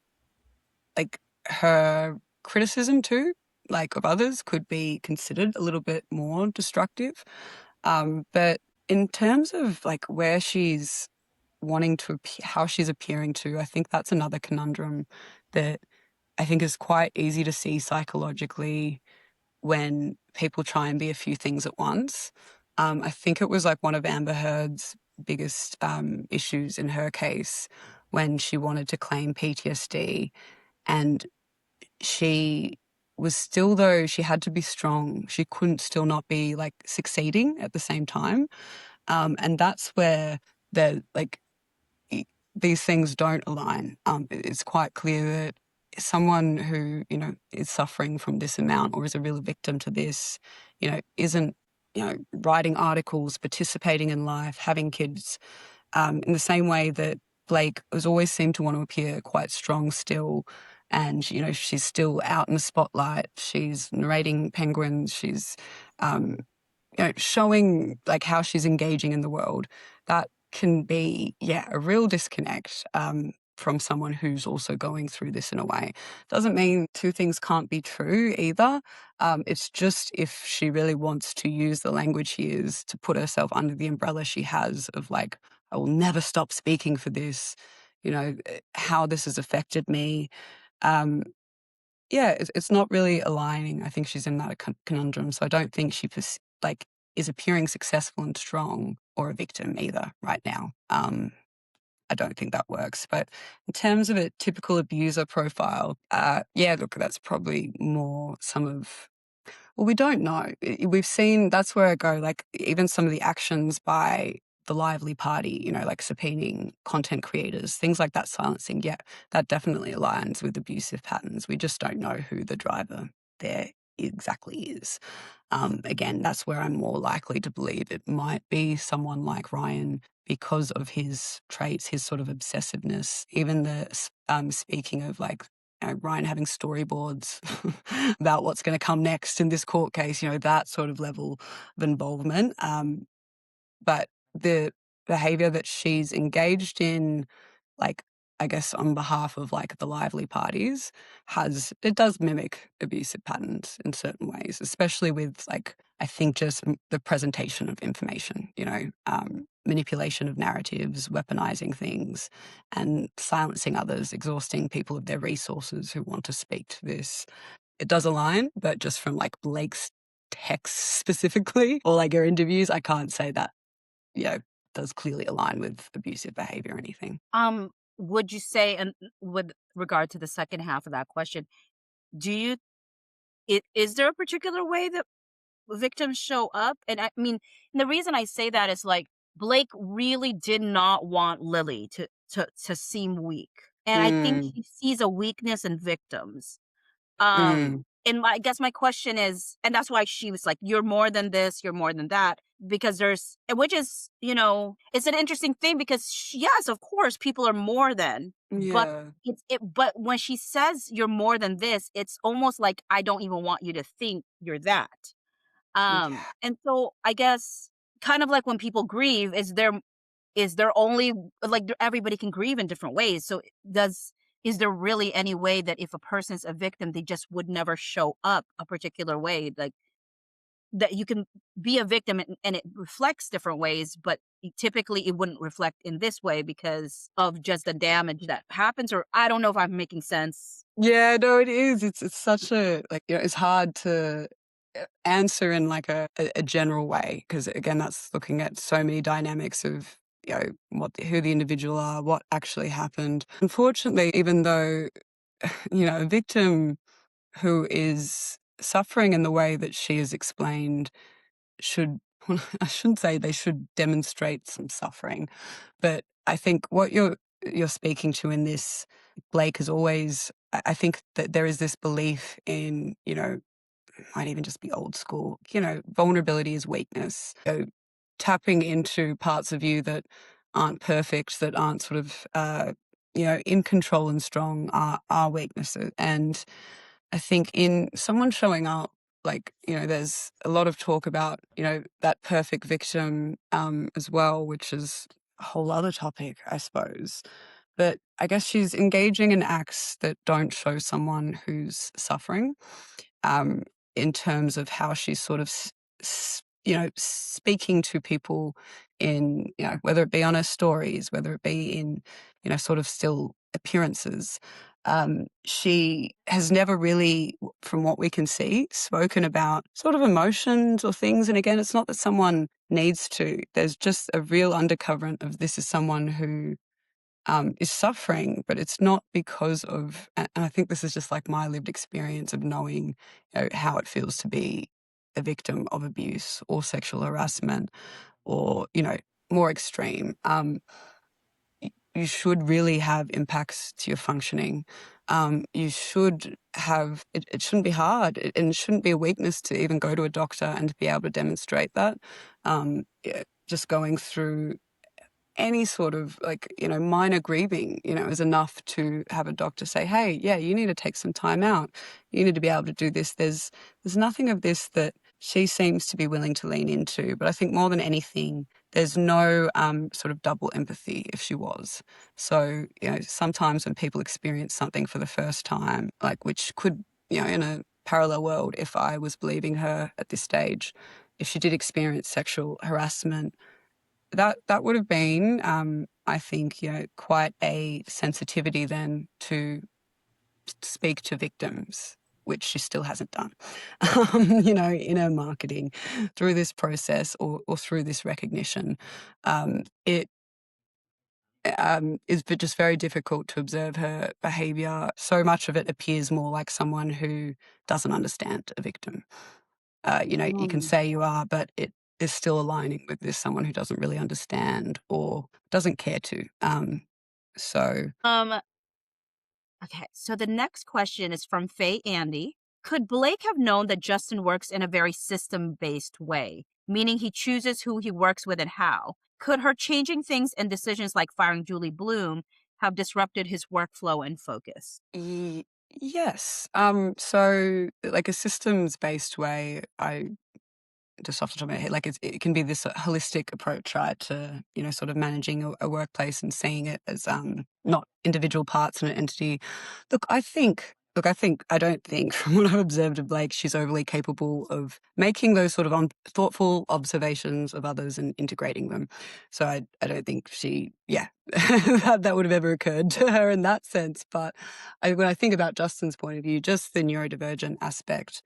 like her criticism too, like of others, could be considered a little bit more destructive. But in terms of like where she's wanting to how she's appearing to, I think that's another conundrum that I think is quite easy to see psychologically when people try and be a few things at once. I think it was like one of Amber Heard's biggest issues in her case when she wanted to claim PTSD, and she was still, though she had to be strong, she couldn't still not be like succeeding at the same time. And that's where the like these things don't align. It's quite clear that someone who, is suffering from this amount or is a real victim to this, isn't, writing articles, participating in life, having kids, in the same way that Blake has always seemed to want to appear quite strong still. And, she's still out in the spotlight. She's narrating penguins. She's, um, showing like how she's engaging in the world. That can be, a real disconnect from someone who's also going through this in a way. Doesn't mean two things can't be true either. It's just if she really wants to use the language she is to put herself under the umbrella she has of like, I will never stop speaking for this, how this has affected me. Um, it's not really aligning. I think she's in that conundrum. So I don't think she like is appearing successful and strong or a victim either right now. I don't think that works. But in terms of a typical abuser profile, look, that's probably more some of, well, we don't know. We've seen, that's where I go, like even some of the actions by the Lively Party, like subpoenaing content creators, things like that, silencing, that definitely aligns with abusive patterns. We just don't know who the driver there exactly is. Again, that's where I'm more likely to believe it might be someone like Ryan because of his traits, his sort of obsessiveness, even the speaking of like, Ryan having storyboards about what's going to come next in this court case, that sort of level of involvement. But the behavior that she's engaged in, like, I guess on behalf of like the lively parties, it does mimic abusive patterns in certain ways, especially with like, I think just the presentation of information, manipulation of narratives, weaponizing things, and silencing others, exhausting people of their resources who want to speak to this. It does align, but just from like Blake's text specifically or like her interviews, I can't say that, does clearly align with abusive behavior or anything. Would you say, and with regard to the second half of that question, do you is there a particular way that victims show up. And I mean, and the reason I say that is like Blake really did not want Lily to seem weak. And I think Mm, he sees a weakness in victims. mm, I guess my question is, and that's why she was like, "You're more than this. You're more than that." Because which is, it's an interesting thing because yes, of course, people are more than, but yeah, but when she says you're more than this, it's almost like I don't even want you to think you're that. yeah. And so I guess kind of like when people grieve, is there only like everybody can grieve in different ways. So is there really any way that if a person's a victim, they just would never show up a particular way? Like that you can be a victim and it reflects different ways, but typically it wouldn't reflect in this way because of just the damage that happens. Or I don't know if I'm making sense. Yeah, no, it is. It's such a like, it's hard to answer in like a general way because again, that's looking at so many dynamics of who the individual are, what actually happened. Unfortunately, even though a victim who is suffering in the way that she is explained should I shouldn't say they should demonstrate some suffering, but I think what you're speaking to in this, Blake, is always I think that there is this belief in, might even just be old school, vulnerability is weakness. Tapping into parts of you that aren't perfect, that aren't sort of in control and strong are weaknesses. And I think in someone showing up, like, there's a lot of talk about, that perfect victim as well, which is a whole other topic, I suppose. But I guess she's engaging in acts that don't show someone who's suffering um, in terms of how she's sort of, speaking to people in, whether it be on her stories, whether it be in, sort of still appearances. She has never really, from what we can see, spoken about sort of emotions or things. And again, it's not that someone needs to. There's just a real undercurrent of this is someone who is suffering, but it's not because of, and I think this is just like my lived experience of knowing how it feels to be a victim of abuse or sexual harassment or, more extreme. You should really have impacts to your functioning. You should have, it shouldn't be hard and it shouldn't be a weakness to even go to a doctor and to be able to demonstrate that. Just going through any sort of like, minor grieving, is enough to have a doctor say, hey, yeah, you need to take some time out. You need to be able to do this. There's nothing of this that she seems to be willing to lean into. But I think more than anything, there's no sort of double empathy if she was. So, sometimes when people experience something for the first time, like which could, in a parallel world, if I was believing her at this stage, if she did experience sexual harassment, that would have been, I think, quite a sensitivity then to speak to victims, which she still hasn't done, in her marketing through this process or through this recognition. It is just very difficult to observe her behaviour. So much of it appears more like someone who doesn't understand a victim. You can Mm. say you are, but it is still aligning with this someone who doesn't really understand or doesn't care to. So Um, okay, so the next question is from Faye Andy. Could Blake have known that Justin works in a very system based way, meaning he chooses who he works with and how? Could her changing things and decisions like firing Julie Bloom have disrupted his workflow and focus? yes. So like a systems based way, I just off the top of my head, like it can be this holistic approach, right, to sort of managing a workplace and seeing it as not individual parts in an entity. I don't think, from what I've observed of Blake, she's overly capable of making those sort of thoughtful observations of others and integrating them. So I don't think that would have ever occurred to her in that sense. But when I think about Justin's point of view, just the neurodivergent aspect,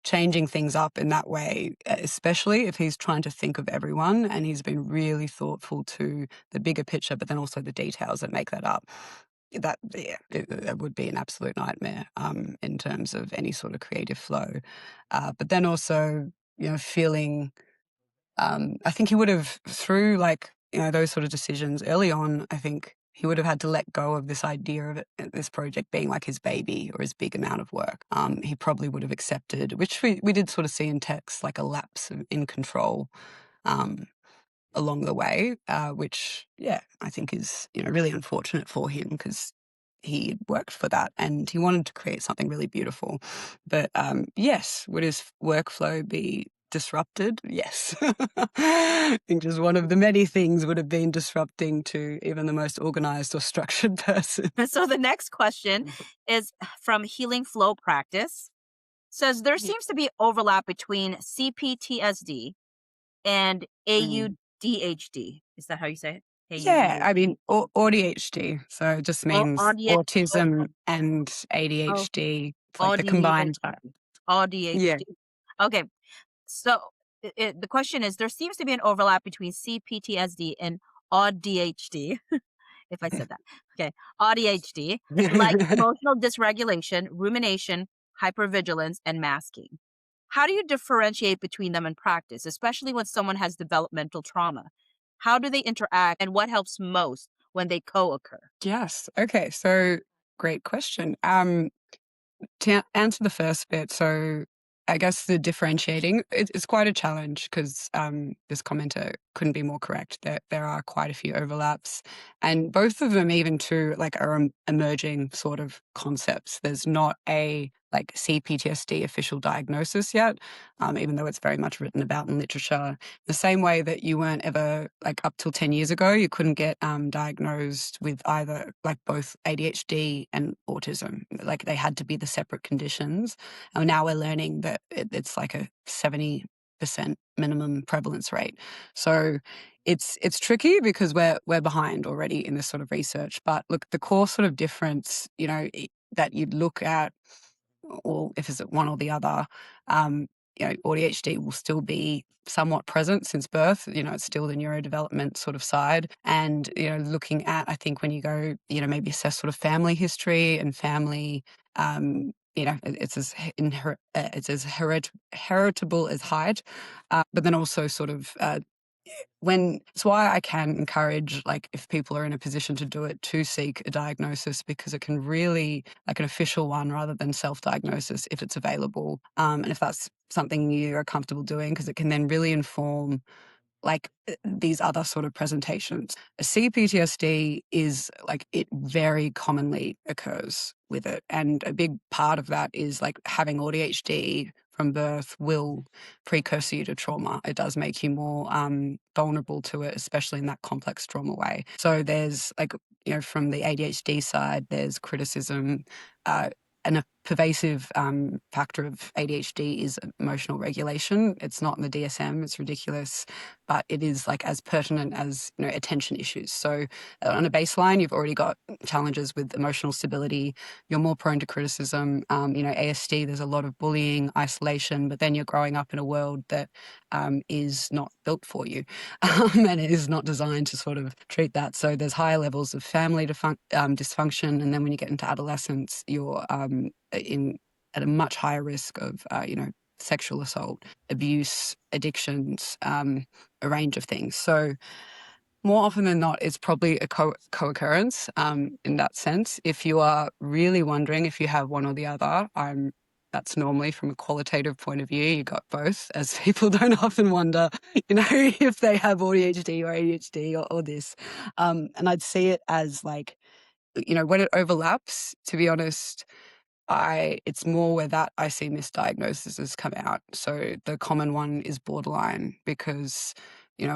changing things up in that way, especially if he's trying to think of everyone and he's been really thoughtful to the bigger picture, but then also the details that make that up. that would be an absolute nightmare in terms of any sort of creative flow. But then also, feeling, I think he would have, through those sort of decisions early on, I think he would have had to let go of this idea of this project being like his baby or his big amount of work. He probably would have accepted, which we did sort of see in text, like a lapse in control. Along the way, which, I think is, really unfortunate for him because he worked for that and he wanted to create something really beautiful. But yes, would his workflow be disrupted? Yes. I think just one of the many things would have been disrupting to even the most organized or structured person. So the next question is from Healing Flow Practice. Says there seems to be overlap between CPTSD and AUDHD. Is that how you say it? Yeah, I AUDHD. mean, AUDHD. So it just means autism and ADHD. It's like the combined. AUDHD. Yeah. Okay. So the question is, there seems to be an overlap between CPTSD and AUDHD. If I said that. Okay. AUDHD, like emotional dysregulation, rumination, hypervigilance, and masking. How do you differentiate between them in practice, especially when someone has developmental trauma? How do they interact and what helps most when they co-occur? Yes. Okay. So great question. To answer the first bit, so I guess the differentiating, it's quite a challenge because this commenter couldn't be more correct. There are quite a few overlaps, and both of them, even too, are emerging sort of concepts. There's not a CPTSD official diagnosis yet, even though it's very much written about in literature. The same way that you weren't ever, up till 10 years ago, you couldn't get diagnosed with either both ADHD and autism. They had to be the separate conditions. And now we're learning that it's like a 70% minimum prevalence rate. So it's tricky because we're behind already in this sort of research. But look, the core sort of difference, that you'd look at, or if it's one or the other, ADHD will still be somewhat present since birth. It's still the neurodevelopment sort of side. And, looking at, I think when you go, maybe assess sort of family history and family, it's as heritable as height. But then also sort of it's why I can encourage, if people are in a position to do it, to seek a diagnosis, because it can really, an official one rather than self-diagnosis, if it's available, and if that's something you are comfortable doing, because it can then really inform these other sort of presentations. A CPTSD is it very commonly occurs with it. And a big part of that is having ADHD from birth will precursor you to trauma. It does make you more vulnerable to it, especially in that complex trauma way. So there's from the ADHD side, there's criticism, and a pervasive factor of ADHD is emotional regulation. It's not in the DSM, it's ridiculous, but it is as pertinent as attention issues. So on a baseline, you've already got challenges with emotional stability. You're more prone to criticism. ASD, there's a lot of bullying, isolation, but then you're growing up in a world that is not built for you, and it is not designed to sort of treat that. So there's higher levels of family dysfunction, and then when you get into adolescence, you're at a much higher risk of sexual assault, abuse, addictions, a range of things. So more often than not, it's probably a co-occurrence in that sense. If you are really wondering if you have one or the other, that's normally from a qualitative point of view, you got both, as people don't often wonder, if they have ADHD or ADHD or this. And I'd see it as when it overlaps, to be honest, it's more where that I see misdiagnoses come out. So the common one is borderline, because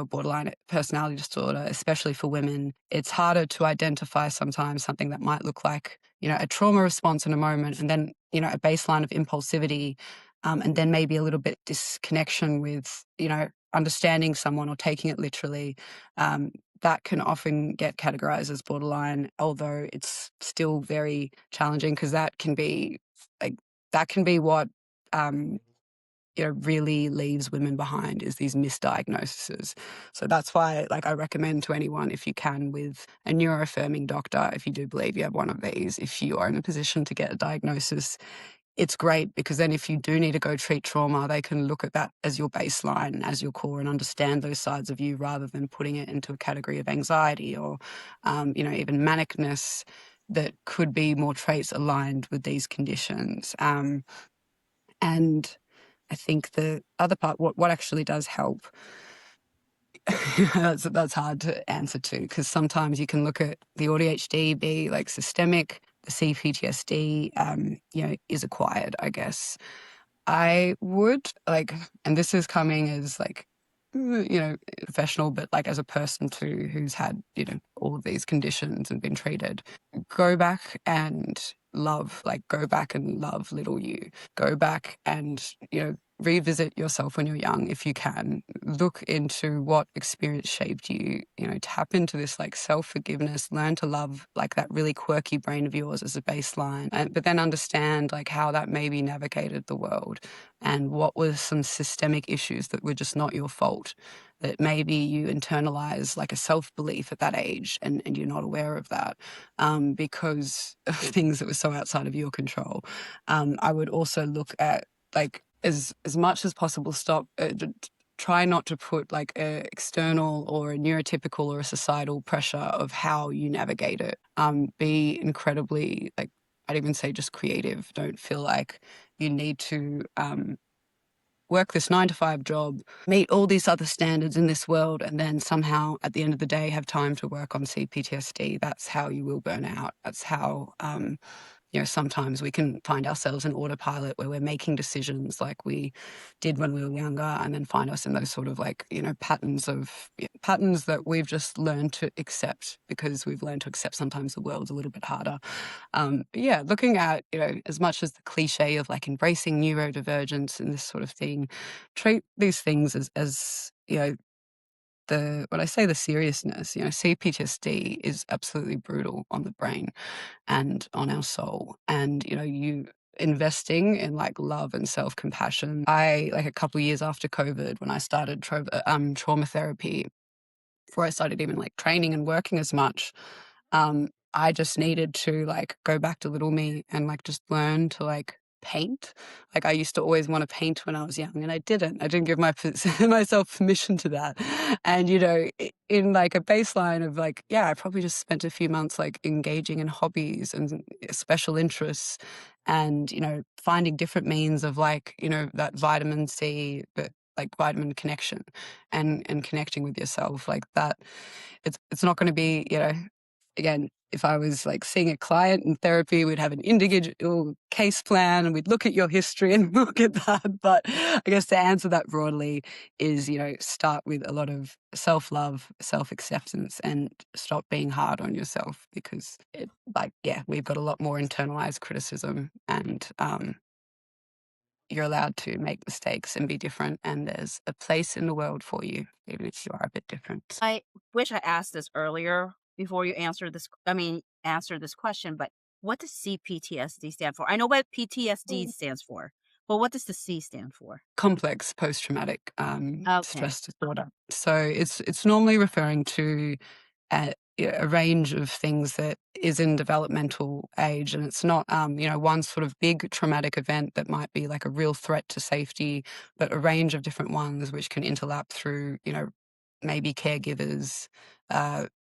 borderline personality disorder, especially for women, it's harder to identify sometimes something that might look like a trauma response in a moment, and then a baseline of impulsivity, and then maybe a little bit disconnection with understanding someone or taking it literally. That can often get categorized as borderline, although it's still very challenging, because that can be what really leaves women behind is these misdiagnoses. So that's why, like, I recommend to anyone, if you can, with a neuroaffirming doctor, if you do believe you have one of these, if you are in a position to get a diagnosis, it's great, because then if you do need to go treat trauma, they can look at that as your baseline, as your core, and understand those sides of you, rather than putting it into a category of anxiety or, even manicness that could be more traits aligned with these conditions. And I think the other part, what actually does help, that's hard to answer to, because sometimes you can look at the AUDHD be like systemic, the CPTSD, is acquired, I guess. I would like, and this is coming as like, professional, but like as a person too, who's had, all of these conditions and been treated, go back and love little you. Go back and, revisit yourself when you're young if you can. Look into what experience shaped you, tap into this like self-forgiveness, learn to love like that really quirky brain of yours as a baseline, but then understand like how that maybe navigated the world and what were some systemic issues that were just not your fault, that maybe you internalize like a self-belief at that age and you're not aware of that, because of things that were so outside of your control. I would also look at like, as much as possible, try not to put like a external or a neurotypical or a societal pressure of how you navigate it. Be incredibly, like, I'd even say just creative. Don't feel like you need to work this 9 to 5 job, meet all these other standards in this world, and then somehow at the end of the day have time to work on CPTSD. That's how you will burn out. That's how, sometimes we can find ourselves in autopilot where we're making decisions like we did when we were younger, and then find us in those sort of like, patterns that we've just learned to accept, because we've learned to accept sometimes the world's a little bit harder. Looking at, as much as the cliche of like embracing neurodivergence and this sort of thing, treat these things as when I say the seriousness, CPTSD is absolutely brutal on the brain and on our soul. And, you investing in like love and self-compassion. I, like a couple of years after COVID, when I started trauma therapy, before I started even like training and working as much, I just needed to like go back to little me and like just learn to like paint. Like I used to always want to paint when I was young, and I didn't. I didn't give myself permission to that. And in like a baseline of like, yeah, I probably just spent a few months like engaging in hobbies and special interests, and finding different means of like that vitamin C, but like vitamin connection, and connecting with yourself like that. It's not going to be, again, if I was like seeing a client in therapy, we'd have an individual case plan and we'd look at your history and look at that. But I guess to answer that broadly is, start with a lot of self-love, self-acceptance, and stop being hard on yourself, because we've got a lot more internalized criticism, and you're allowed to make mistakes and be different, and there's a place in the world for you, even if you are a bit different. I wish I asked this earlier before you answer this question, but what does CPTSD stand for? I know what PTSD stands for, but what does the C stand for? Complex post-traumatic Okay. stress disorder. So it's normally referring to a range of things that is in developmental age, and it's not one sort of big traumatic event that might be like a real threat to safety, but a range of different ones which can interlap through maybe caregivers,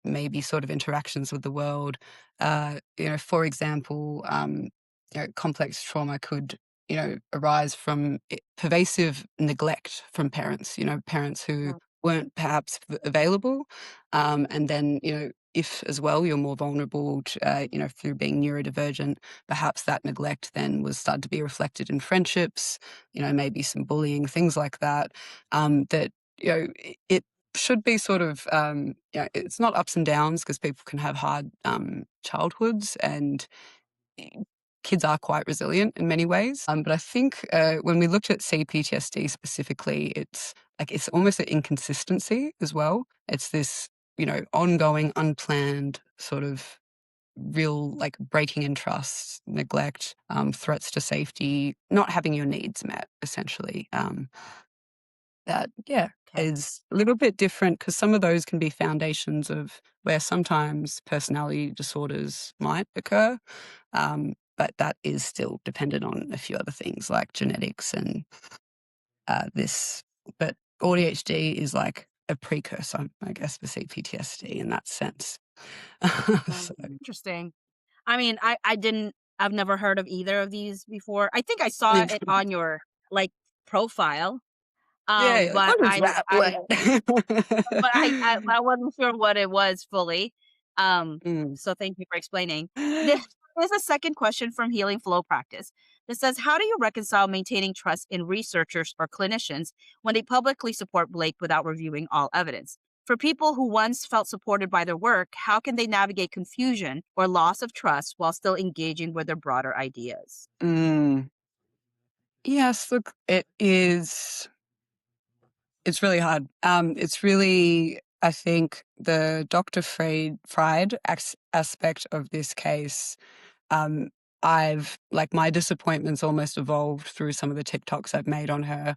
maybe sort of interactions with the world. For example, complex trauma could arise from pervasive neglect from parents. Parents who weren't perhaps available, and then if as well you're more vulnerable to, through being neurodivergent, perhaps that neglect then was started to be reflected in friendships, maybe some bullying, things like that. That it should be sort of, it's not ups and downs, because people can have hard childhoods, and kids are quite resilient in many ways. But I think when we looked at CPTSD specifically, it's almost an inconsistency as well. It's this, ongoing, unplanned sort of real like breaking in trust, neglect, threats to safety, not having your needs met, essentially. That, yeah, Okay. is a little bit different because some of those can be foundations of where sometimes personality disorders might occur. But that is still dependent on a few other things like genetics and this. But AUDHD is like a precursor, I guess, for CPTSD in that sense. So, Interesting. I mean, I've never heard of either of these before. I think I saw it on your like profile. yeah, you're like, But what is that? I wasn't sure what it was fully. Mm. So thank you for explaining. There's a second question from Healing Flow Practice that says, how do you reconcile maintaining trust in researchers or clinicians when they publicly support Blake without reviewing all evidence? For people who once felt supported by their work, how can they navigate confusion or loss of trust while still engaging with their broader ideas? Mm. Yes, look, it's really hard. It's really, I think, the Dr. Fried aspect of this case. Um, I've like my disappointments almost evolved through some of the TikToks I've made on her.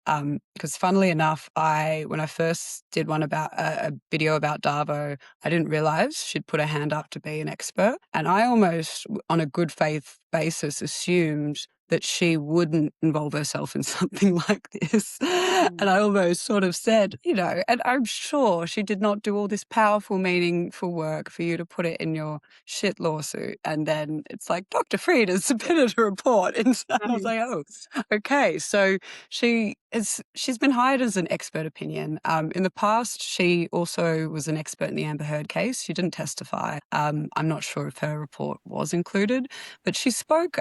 Because funnily enough, when I first did one about a video about Darvo, I didn't realize she'd put her hand up to be an expert, and I almost, on a good faith basis, assumed that she wouldn't involve herself in something like this. And I almost sort of said, and I'm sure she did not do all this powerful, meaningful work for you to put it in your shit lawsuit. And then it's like, Dr. Fried has submitted a report. And so I was like, oh, okay. So she's been hired as an expert opinion. In the past, she also was an expert in the Amber Heard case. She didn't testify. I'm not sure if her report was included, but she spoke,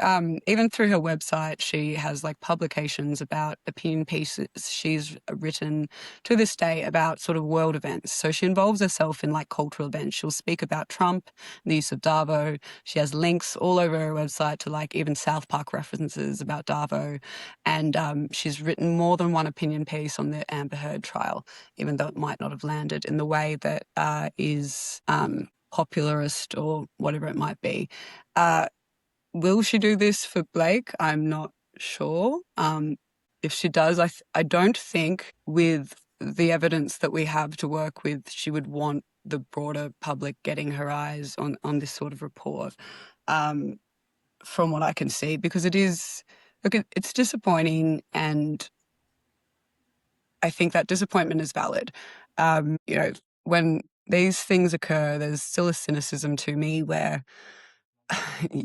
even through her website, she has like publications about opinion pieces she's written to this day about sort of world events. So she involves herself in like cultural events. She'll speak about Trump, the use of Darvo. She has links all over her website to like even South Park references about Darvo. And she's written more than one opinion piece on the Amber Heard trial, even though it might not have landed in the way that is popularist or whatever it might be. Will she do this for Blake? I'm not sure. If she does, I don't think with the evidence that we have to work with, she would want the broader public getting her eyes on this sort of report, from what I can see, because it's disappointing, and I think that disappointment is valid. When these things occur, there's still a cynicism to me where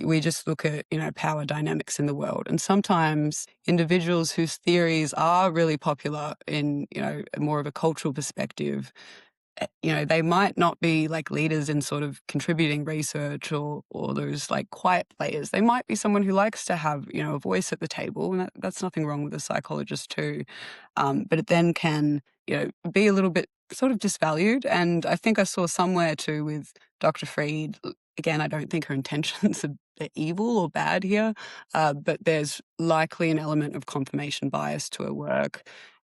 we just look at, power dynamics in the world. And sometimes individuals whose theories are really popular in, more of a cultural perspective, they might not be like leaders in sort of contributing research or those like quiet players. They might be someone who likes to have, a voice at the table, and that's nothing wrong with a psychologist too. But it then can, be a little bit sort of disvalued. And I think I saw somewhere too with Dr. Fried, again, I don't think her intentions are evil or bad here, but there's likely an element of confirmation bias to her work,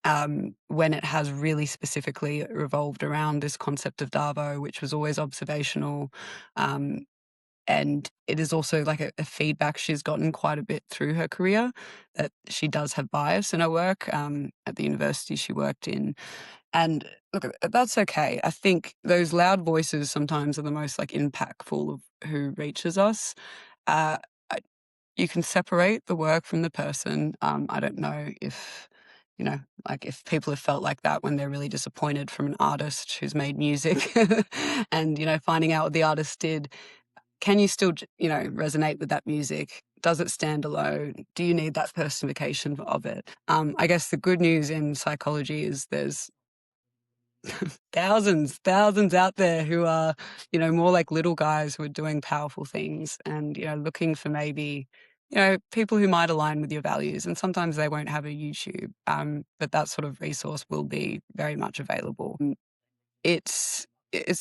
when it has really specifically revolved around this concept of Darvo, which was always observational. And it is also like a feedback she's gotten quite a bit through her career, that she does have bias in her work, at the university she worked in. And look, that's okay. I think those loud voices sometimes are the most like impactful of who reaches us. Uh, you can separate the work from the person. I don't know if, like if people have felt like that when they're really disappointed from an artist who's made music and, finding out what the artist did. Can you still, resonate with that music? Does it stand alone? Do you need that personification of it? I guess the good news in psychology is there's thousands out there who are, more like little guys who are doing powerful things and, looking for maybe, people who might align with your values. And sometimes they won't have a YouTube, but that sort of resource will be very much available. It's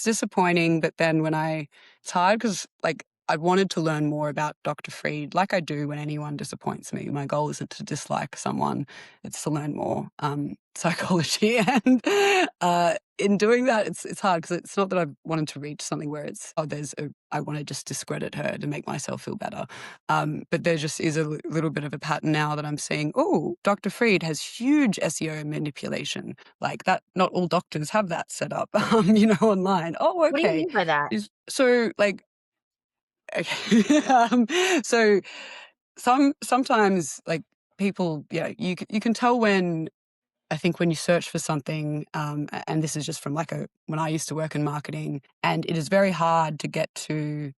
disappointing, but then it's hard because like I wanted to learn more about Dr. Freed, like I do when anyone disappoints me. My goal isn't to dislike someone, it's to learn more psychology. And in doing that, it's hard because it's not that I wanted to reach something where it's, I want to just discredit her to make myself feel better. But there just is a little bit of a pattern now that I'm seeing, oh, Dr. Freed has huge SEO manipulation. Like that, not all doctors have that set up, online. Oh, What do you okay. mean by that? So like, okay. So sometimes like people, you can tell when, I think when you search for something, and this is just from when I used to work in marketing, and it is very hard to get to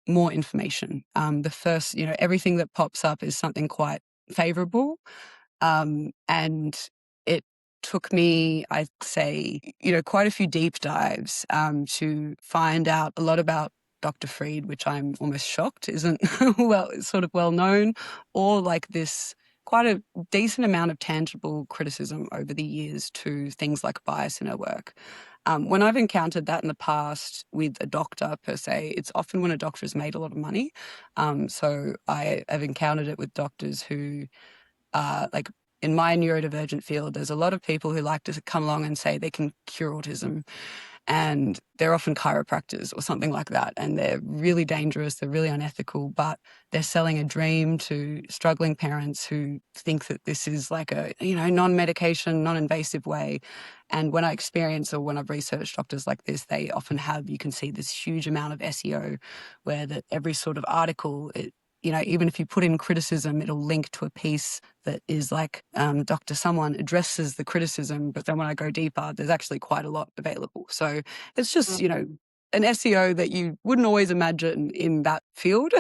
more information. The first, everything that pops up is something quite favorable. And it took me, I'd say, quite a few deep dives to find out a lot about Dr. Freed, which I'm almost shocked isn't sort of well known, or like this quite a decent amount of tangible criticism over the years to things like bias in her work. When I've encountered that in the past with a doctor per se, it's often when a doctor has made a lot of money. So I have encountered it with doctors who like in my neurodivergent field, there's a lot of people who like to come along and say they can cure autism. And they're often chiropractors or something like that. And they're really dangerous. They're really unethical, but they're selling a dream to struggling parents who think that this is like a, non-medication, non-invasive way. And when I experience or when I've researched doctors like this, they often have, you can see this huge amount of SEO where that every sort of article, even if you put in criticism, it'll link to a piece that is like Dr. Someone addresses the criticism, but then when I go deeper, there's actually quite a lot available. So it's just, an SEO that you wouldn't always imagine in that field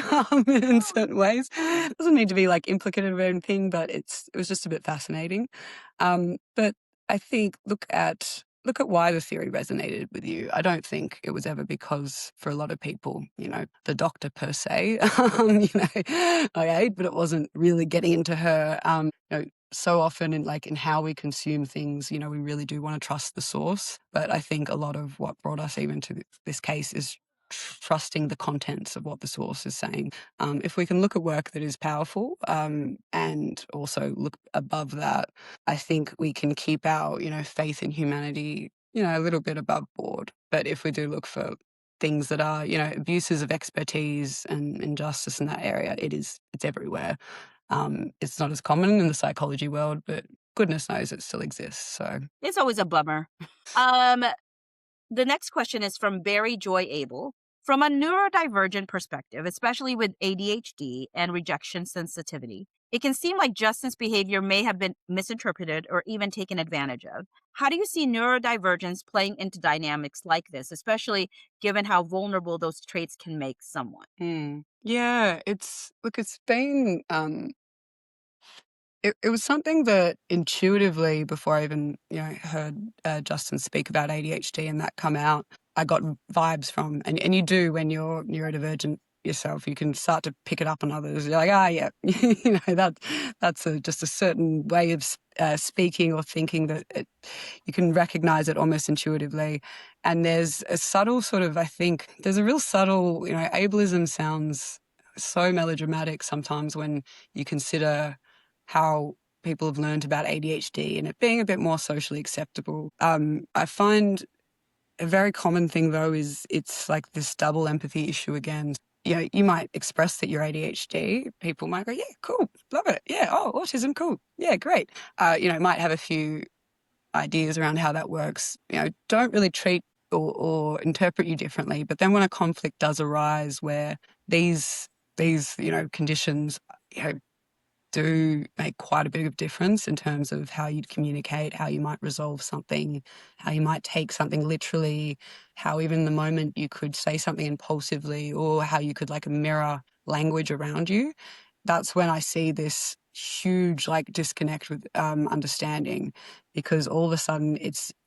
in certain ways. It doesn't need to be like implicative or anything, but it was just a bit fascinating. But I think look at why the theory resonated with you. I don't think it was ever because for a lot of people, the doctor per se, okay, but it wasn't really getting into her. So often in how we consume things, we really do want to trust the source. But I think a lot of what brought us even to this case is trusting the contents of what the source is saying. If we can look at work that is powerful and also look above that, I think we can keep our, faith in humanity, a little bit above board. But if we do look for things that are, abuses of expertise and injustice in that area, it's everywhere. It's not as common in the psychology world, but goodness knows it still exists. So It's always a bummer. The next question is from Barry Joy Abel. From a neurodivergent perspective, especially with ADHD and rejection sensitivity, it can seem like Justin's behavior may have been misinterpreted or even taken advantage of. How do you see neurodivergence playing into dynamics like this, especially given how vulnerable those traits can make someone? Yeah, it's been it was something that intuitively, before I even heard Justin speak about ADHD and that come out, I got vibes from, and you do when you're neurodivergent yourself, you can start to pick it up on others. You're like, yeah, that's just a certain way of speaking or thinking that you can recognize it almost intuitively. And there's a subtle sort of, I think, there's a real subtle, ableism sounds so melodramatic sometimes when you consider how people have learned about ADHD and it being a bit more socially acceptable. I find a very common thing though is it's like this double empathy issue again. You might express that you're ADHD. People might go, yeah, cool, love it. Yeah, oh, autism, cool. Yeah, great. Might have a few ideas around how that works. Don't really treat or interpret you differently. But then when a conflict does arise where these conditions, do make quite a bit of difference in terms of how you'd communicate, how you might resolve something, how you might take something literally, how even the moment you could say something impulsively or how you could like mirror language around you. That's when I see this huge disconnect with understanding, because all of a sudden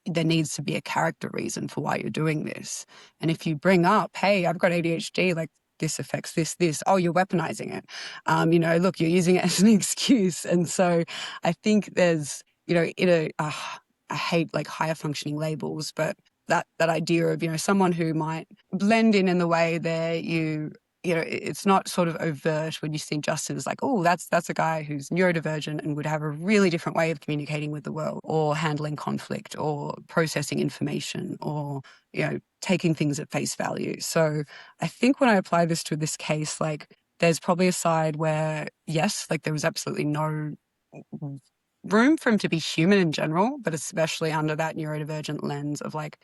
there needs to be a character reason for why you're doing this. And if you bring up, hey, I've got ADHD, this affects this. Oh, you're weaponizing it. Look, you're using it as an excuse. And so I think there's, I hate higher functioning labels, but that idea of, someone who might blend in the way that you it's not sort of overt when you see Justin as like, oh, that's a guy who's neurodivergent and would have a really different way of communicating with the world or handling conflict or processing information or, taking things at face value. So I think when I apply this to this case, like there's probably a side where, yes, like there was absolutely no room for him to be human in general, but especially under that neurodivergent lens of like,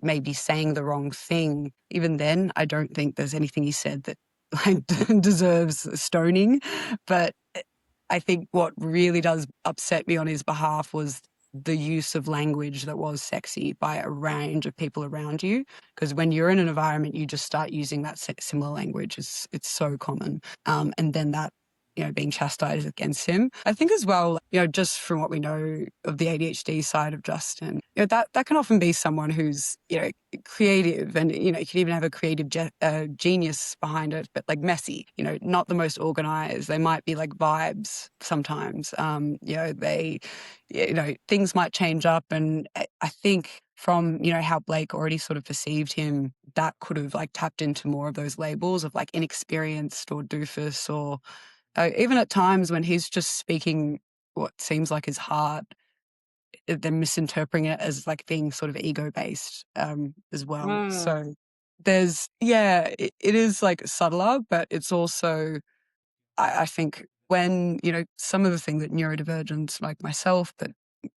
maybe saying the wrong thing. Even then, I don't think there's anything he said that like deserves stoning. But I think what really does upset me on his behalf was the use of language that was sexy by a range of people around you. Because when you're in an environment, you just start using that similar language. It's so common. And then that, being chastised against him. I think as well, just from what we know of the ADHD side of Justin, that can often be someone who's, creative and, you can even have a creative genius behind it, but like messy, not the most organized. They might be like vibes sometimes. Things might change up. And I think from, how Blake already sort of perceived him, that could have like tapped into more of those labels of like inexperienced or doofus or even at times when he's just speaking what seems like his heart, they're misinterpreting it as like being sort of ego-based as well. So it is like subtler, but it's also, I think when, some of the things that neurodivergence, like myself, but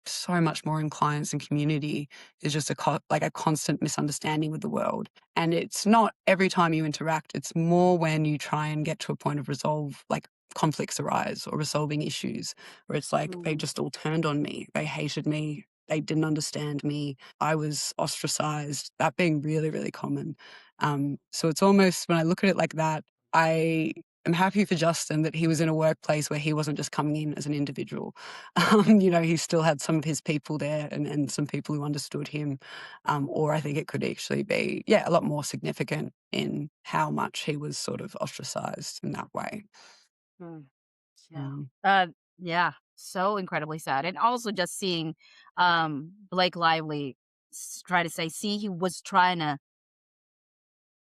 so much more in clients and community is just like a constant misunderstanding with the world. And it's not every time you interact, it's more when you try and get to a point of resolve, like conflicts arise or resolving issues where it's like they just all turned on me. They hated me. They didn't understand me. I was ostracized, that being really, really common. So it's almost, when I look at it like that, I'm happy for Justin that he was in a workplace where he wasn't just coming in as an individual. He still had some of his people there and some people who understood him. Or I think it could actually be, a lot more significant in how much he was sort of ostracized in that way. Yeah. Mm. Yeah. So incredibly sad. And also just seeing Blake Lively try to say, see, he was trying to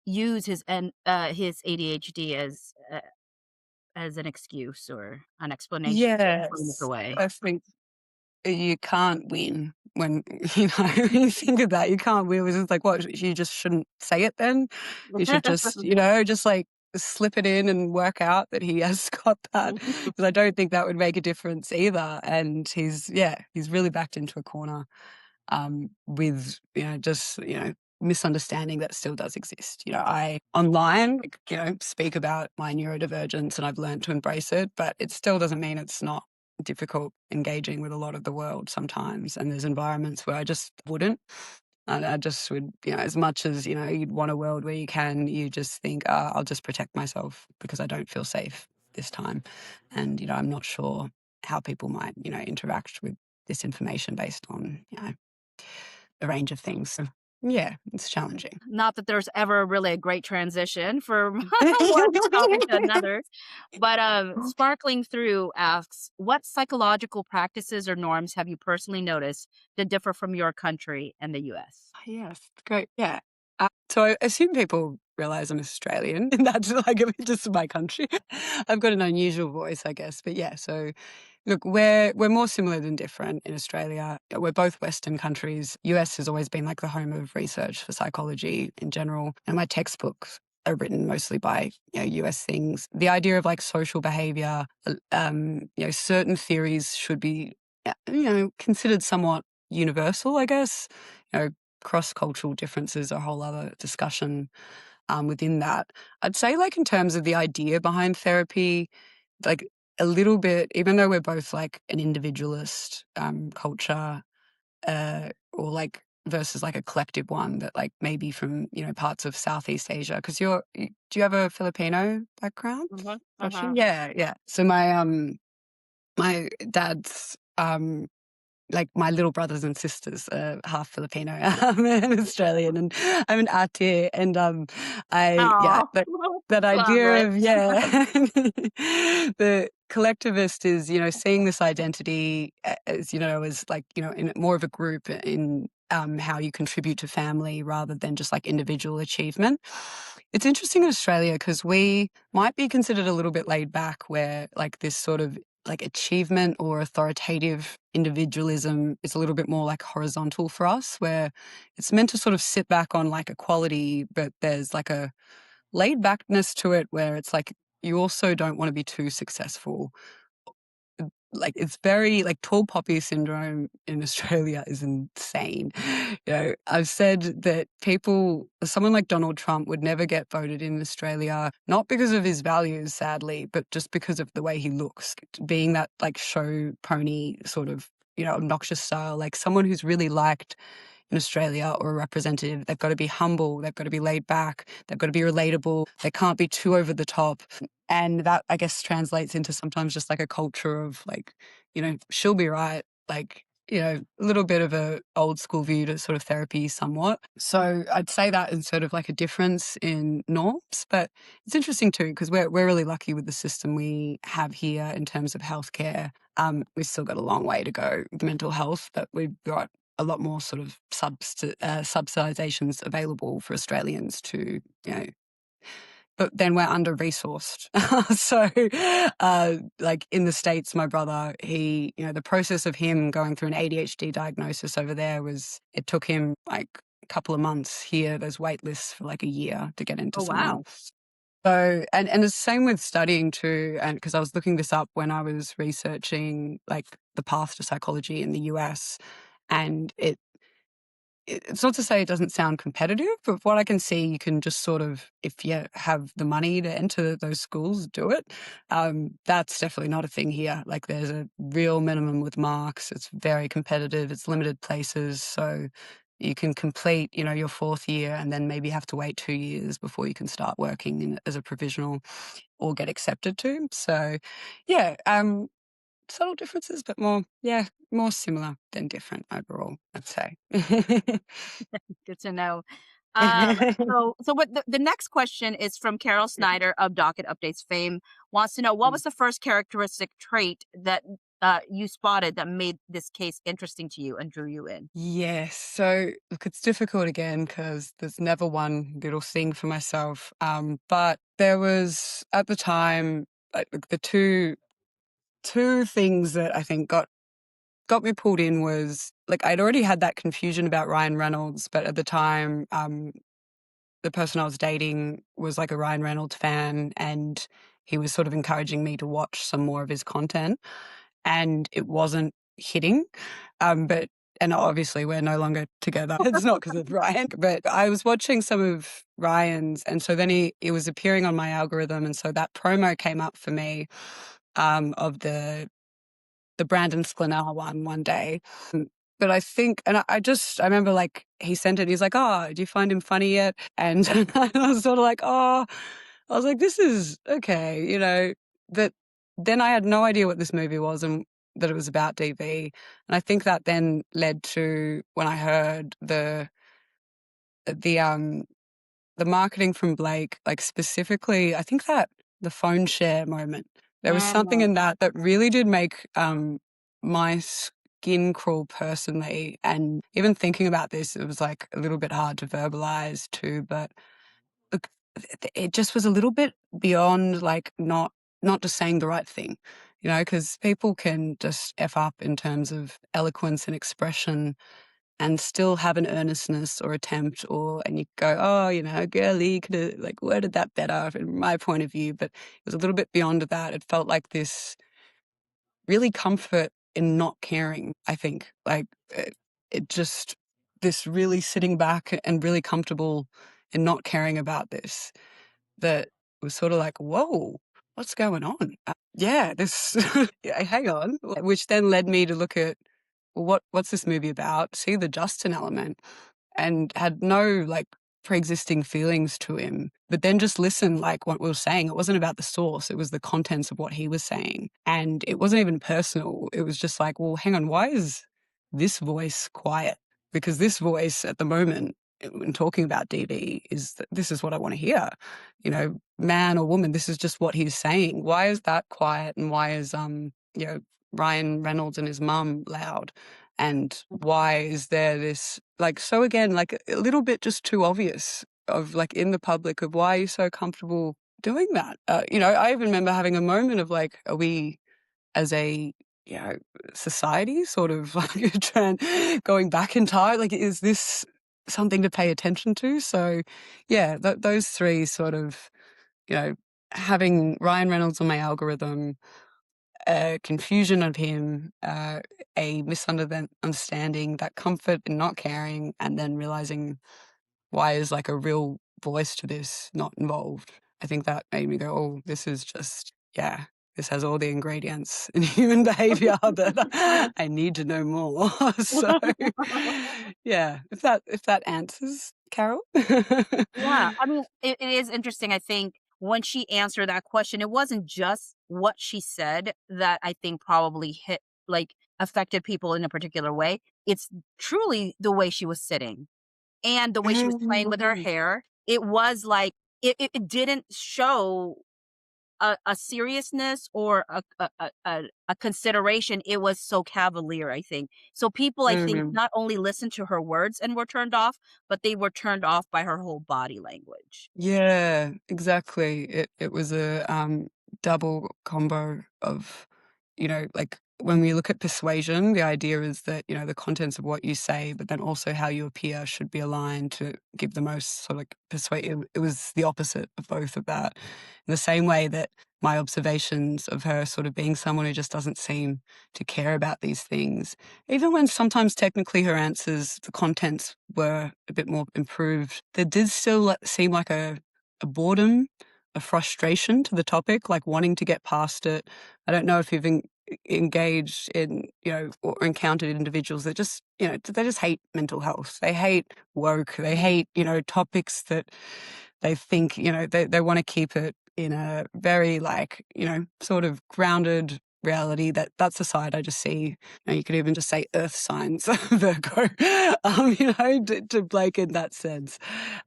use his ADHD as an excuse or an explanation to explain this Yes, away. I think you can't win when, when you think of that, you can't win. It's just like, what, you just shouldn't say it then? You should just, just like slip it in and work out that he has got that. Because I don't think that would make a difference either. And he's really backed into a corner with, just, misunderstanding that still does exist. I online, like, speak about my neurodivergence and I've learned to embrace it, but it still doesn't mean it's not difficult engaging with a lot of the world sometimes. And there's environments where I just wouldn't. And I just would, as much as, you'd want a world where you just think, I'll just protect myself because I don't feel safe this time. And, I'm not sure how people might, interact with this information based on, a range of things. So, it's challenging. Not that there's ever really a great transition from one topic to another, but Sparkling Through asks, what psychological practices or norms have you personally noticed that differ from your country and the US? Yes, great. Yeah. So I assume people realize I'm Australian, and that's like a bit just my country. I've got an unusual voice, I guess. But so look, we're more similar than different in Australia. We're both Western countries. US has always been like the home of research for psychology in general, and my textbooks are written mostly by US things. The idea of like social behavior, certain theories should be considered somewhat universal, I guess. Cross-cultural differences are a whole other discussion within that. I'd say, like, in terms of the idea behind therapy, like, a little bit, even though we're both, like, an individualist culture, or, like, versus, like, a collective one that, like, maybe from, parts of Southeast Asia. Because do you have a Filipino background? Yeah, yeah. So my dad's, like my little brothers and sisters are half Filipino and Australian, and I'm an ate, and Oh, that idea collaborate. of the collectivist is seeing this identity as as like in more of a group in how you contribute to family rather than just like individual achievement. It's interesting in Australia because we might be considered a little bit laid back, where like this sort of like achievement or authoritative individualism is a little bit more like horizontal for us, where it's meant to sort of sit back on like equality, but there's like a laid backness to it where it's like you also don't want to be too successful. Like it's very like tall poppy syndrome in Australia is insane. I've said that someone like Donald Trump would never get voted in Australia, not because of his values, sadly, but just because of the way he looks, being that like show pony sort of, obnoxious style, like someone who's really liked in Australia or a representative. They've got to be humble, they've got to be laid back, they've got to be relatable, they can't be too over the top. And that, I guess, translates into sometimes just like a culture of like, she'll be right, like, a little bit of a old school view to sort of therapy somewhat. So I'd say that is sort of like a difference in norms, but it's interesting too, because we're really lucky with the system we have here in terms of healthcare. We've still got a long way to go with mental health, but we've got a lot more sort of subsidizations available for Australians to, but then we're under-resourced. So, like in the States, my brother, the process of him going through an ADHD diagnosis over there it took him like a couple of months. Here, there's wait lists for like a year to get into Oh, something. wow. So, and the same with studying too, and because I was looking this up when I was researching like the path to psychology in the US, and it's not to say it doesn't sound competitive, but what I can see, you can just sort of, if you have the money to enter those schools, do it. That's definitely not a thing here. Like there's a real minimum with marks. It's very competitive. It's limited places. So you can complete, your fourth year and then maybe have to wait 2 years before you can start working as a provisional or get accepted to. So yeah, subtle differences, but more similar than different overall, I'd say. Good to know. So what the next question is from Carol Snyder of Docket Updates fame. Wants to know, what was the first characteristic trait that you spotted that made this case interesting to you and drew you in? Yes. So look, it's difficult again because there's never one little thing for myself. But there was at the time the two things that I think got me pulled in was like I'd already had that confusion about Ryan Reynolds, but at the time, the person I was dating was like a Ryan Reynolds fan, and he was sort of encouraging me to watch some more of his content, and it wasn't hitting. But and obviously we're no longer together. It's not because of Ryan, but I was watching some of Ryan's, and so then he was appearing on my algorithm, and so that promo came up for me of the Brandon Sklenell one day. But I think, and I remember like he sent it, he's like, "Oh, do you find him funny yet?" And I was sort of like, "Oh," I was like, "This is okay," that then I had no idea what this movie was and that it was about DV. And I think that then led to when I heard the the marketing from Blake, like specifically, I think that the phone share moment, there was something in that really did make my skin crawl personally. And even thinking about this, it was like a little bit hard to verbalize too. But look, it just was a little bit beyond like not just saying the right thing, because people can just F up in terms of eloquence and expression and still have an earnestness or attempt and you go, oh, girly, could have like worded that better from my point of view. But it was a little bit beyond that. It felt like this really comfort in not caring, I think. Like it just, this really sitting back and really comfortable in not caring about this, that was sort of like, whoa, what's going on? Yeah, this, yeah, hang on. Which then led me to look at, well, what's this movie about? See the Justin element, and had no like pre-existing feelings to him, but then just listen like what we were saying. It wasn't about the source, it was the contents of what he was saying. And it wasn't even personal. It was just like, well, hang on, why is this voice quiet? Because this voice at the moment when talking about DV is that this is what I want to hear. Man or woman, this is just what he's saying. Why is that quiet? And why is Ryan Reynolds and his mum loud? And why is there this, like, so again, like a little bit just too obvious of like in the public of why are you so comfortable doing that? You know, I even remember having a moment of like, are we as a, you know, society sort of like going back in time? Like, is this something to pay attention to? So yeah, those three sort of, you know, having Ryan Reynolds on my algorithm, confusion of him, a misunderstanding, that comfort in not caring, and then realizing why is like a real voice to this not involved. I think that made me go, oh, this is just, yeah, this has all the ingredients in human behavior that I need to know more. So yeah, if that answers, Carol. Yeah, I mean, it is interesting. I think when she answered that question, it wasn't just what she said that I think probably hit, like, affected people in a particular way. It's truly the way she was sitting and the way she was playing with her Mm, hair. It was like it didn't show a seriousness or a consideration. It was so cavalier, I think. So people, I think, mm. not only listened to her words and were turned off, but they were turned off by her whole body language. Yeah, exactly. It was a double combo of, you know, like when we look at persuasion, the idea is that, you know, the contents of what you say, but then also how you appear should be aligned to give the most sort of like persuade. It was the opposite of both of that. In the same way that my observations of her sort of being someone who just doesn't seem to care about these things, even when sometimes technically her answers, the contents were a bit more improved, there did still seem like a boredom, a frustration to the topic, like wanting to get past it. I don't know if you've engaged in, you know, or encountered individuals that just, you know, they just hate mental health. They hate woke. They hate, you know, topics that they think, you know, they want to keep it in a very like, you know, sort of grounded reality. That's the side I just see. You know, you could even just say earth signs, Virgo, you know, to Blake in that sense.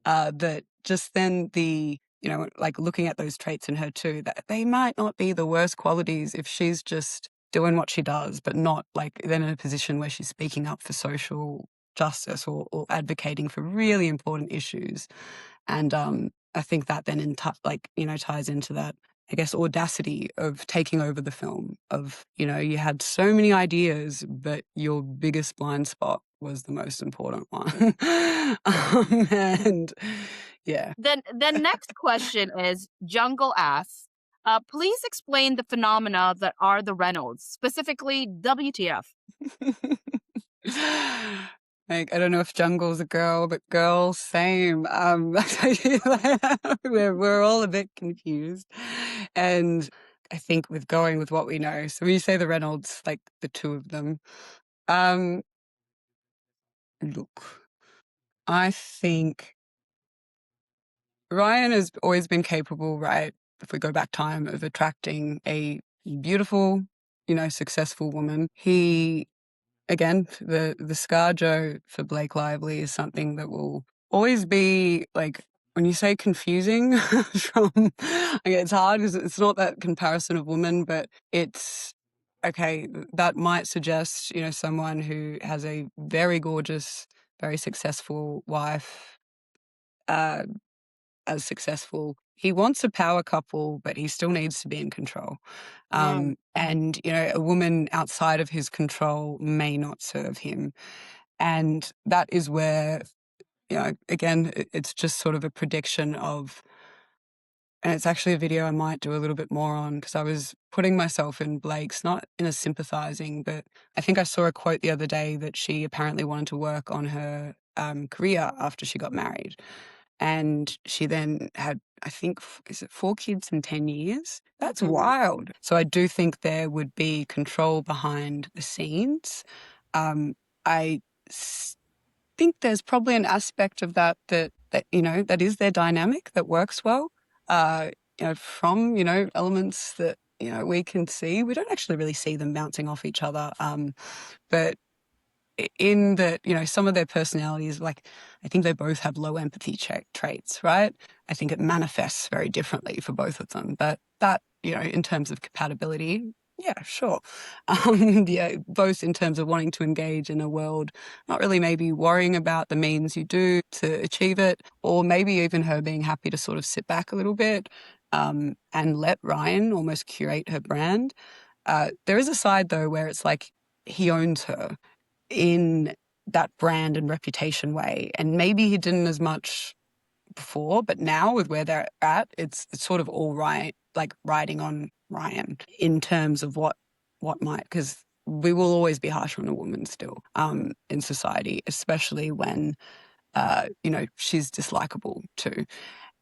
That just then the, you know, like looking at those traits in her too, that they might not be the worst qualities if she's just doing what she does, but not like then in a position where she's speaking up for social justice or advocating for really important issues. And I think that then like, you know, ties into that, I guess, audacity of taking over the film of, you know, you had so many ideas, but your biggest blind spot was the most important one. And yeah. Then the next question is Jungle asks, please explain the phenomena that are the Reynolds, specifically WTF. Like, I don't know if Jungle's a girl, but girl, same. We're all a bit confused. And I think with going with what we know. So when you say the Reynolds, like the two of them, um, look, I think Ryan has always been capable, right? If we go back time, of attracting a beautiful, you know, successful woman. He, again, the ScarJo for Blake Lively is something that will always be like, when you say confusing, from, okay, it's hard because it's not that comparison of women, but it's, okay, that might suggest, you know, someone who has a very gorgeous, very successful wife, uh, as successful. He wants a power couple, but he still needs to be in control. Mm. And, you know, a woman outside of his control may not serve him. And that is where, you know, again, it's just sort of a prediction of, and it's actually a video I might do a little bit more on because I was putting myself in Blake's, not in a sympathizing, but I think I saw a quote the other day that she apparently wanted to work on her career after she got married. And she then had, I think, is it 4 kids in 10 years? That's Mhm. wild. So I do think there would be control behind the scenes. I s- think there's probably an aspect of that, you know, that is their dynamic that works well. You know, from, you know, elements that, you know, we can see. We don't actually really see them bouncing off each other. But in that, you know, some of their personalities, like, I think they both have low empathy traits, right? I think it manifests very differently for both of them. But that, you know, in terms of compatibility, Yeah, sure. Yeah, both in terms of wanting to engage in a world, not really maybe worrying about the means you do to achieve it, or maybe even her being happy to sort of sit back a little bit and let Ryan almost curate her brand. There is a side though where it's like he owns her in that brand and reputation way, and maybe he didn't as much before, but now with where they're at, it's sort of all right, like riding on Ryan in terms of what might, because we will always be harsh on a woman still in society, especially when she's dislikable too.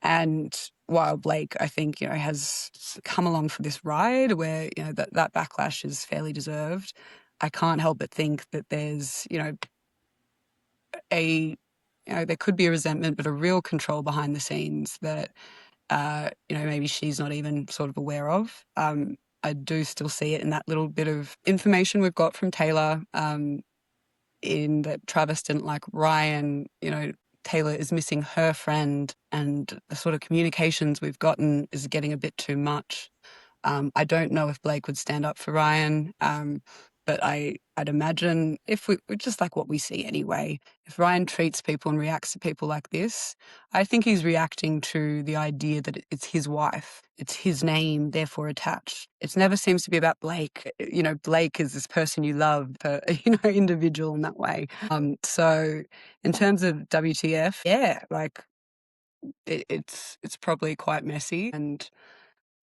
And while Blake, I think, has come along for this ride where, that backlash is fairly deserved, I can't help but think that there's, there could be a resentment, but a real control behind the scenes that, maybe she's not even sort of aware of. I do still see it in that little bit of information we've got from Taylor, in that Travis didn't like Ryan, Taylor is missing her friend, and the sort of communications we've gotten is getting a bit too much. I don't know if Blake would stand up for Ryan, but I'd imagine if we just like what we see anyway, if Ryan treats people and reacts to people like this, I think he's reacting to the idea that it's his wife, it's his name, therefore attached. It never seems to be about Blake. Blake is this person you love, individual in that way. So in terms of WTF, yeah, like it's probably quite messy. And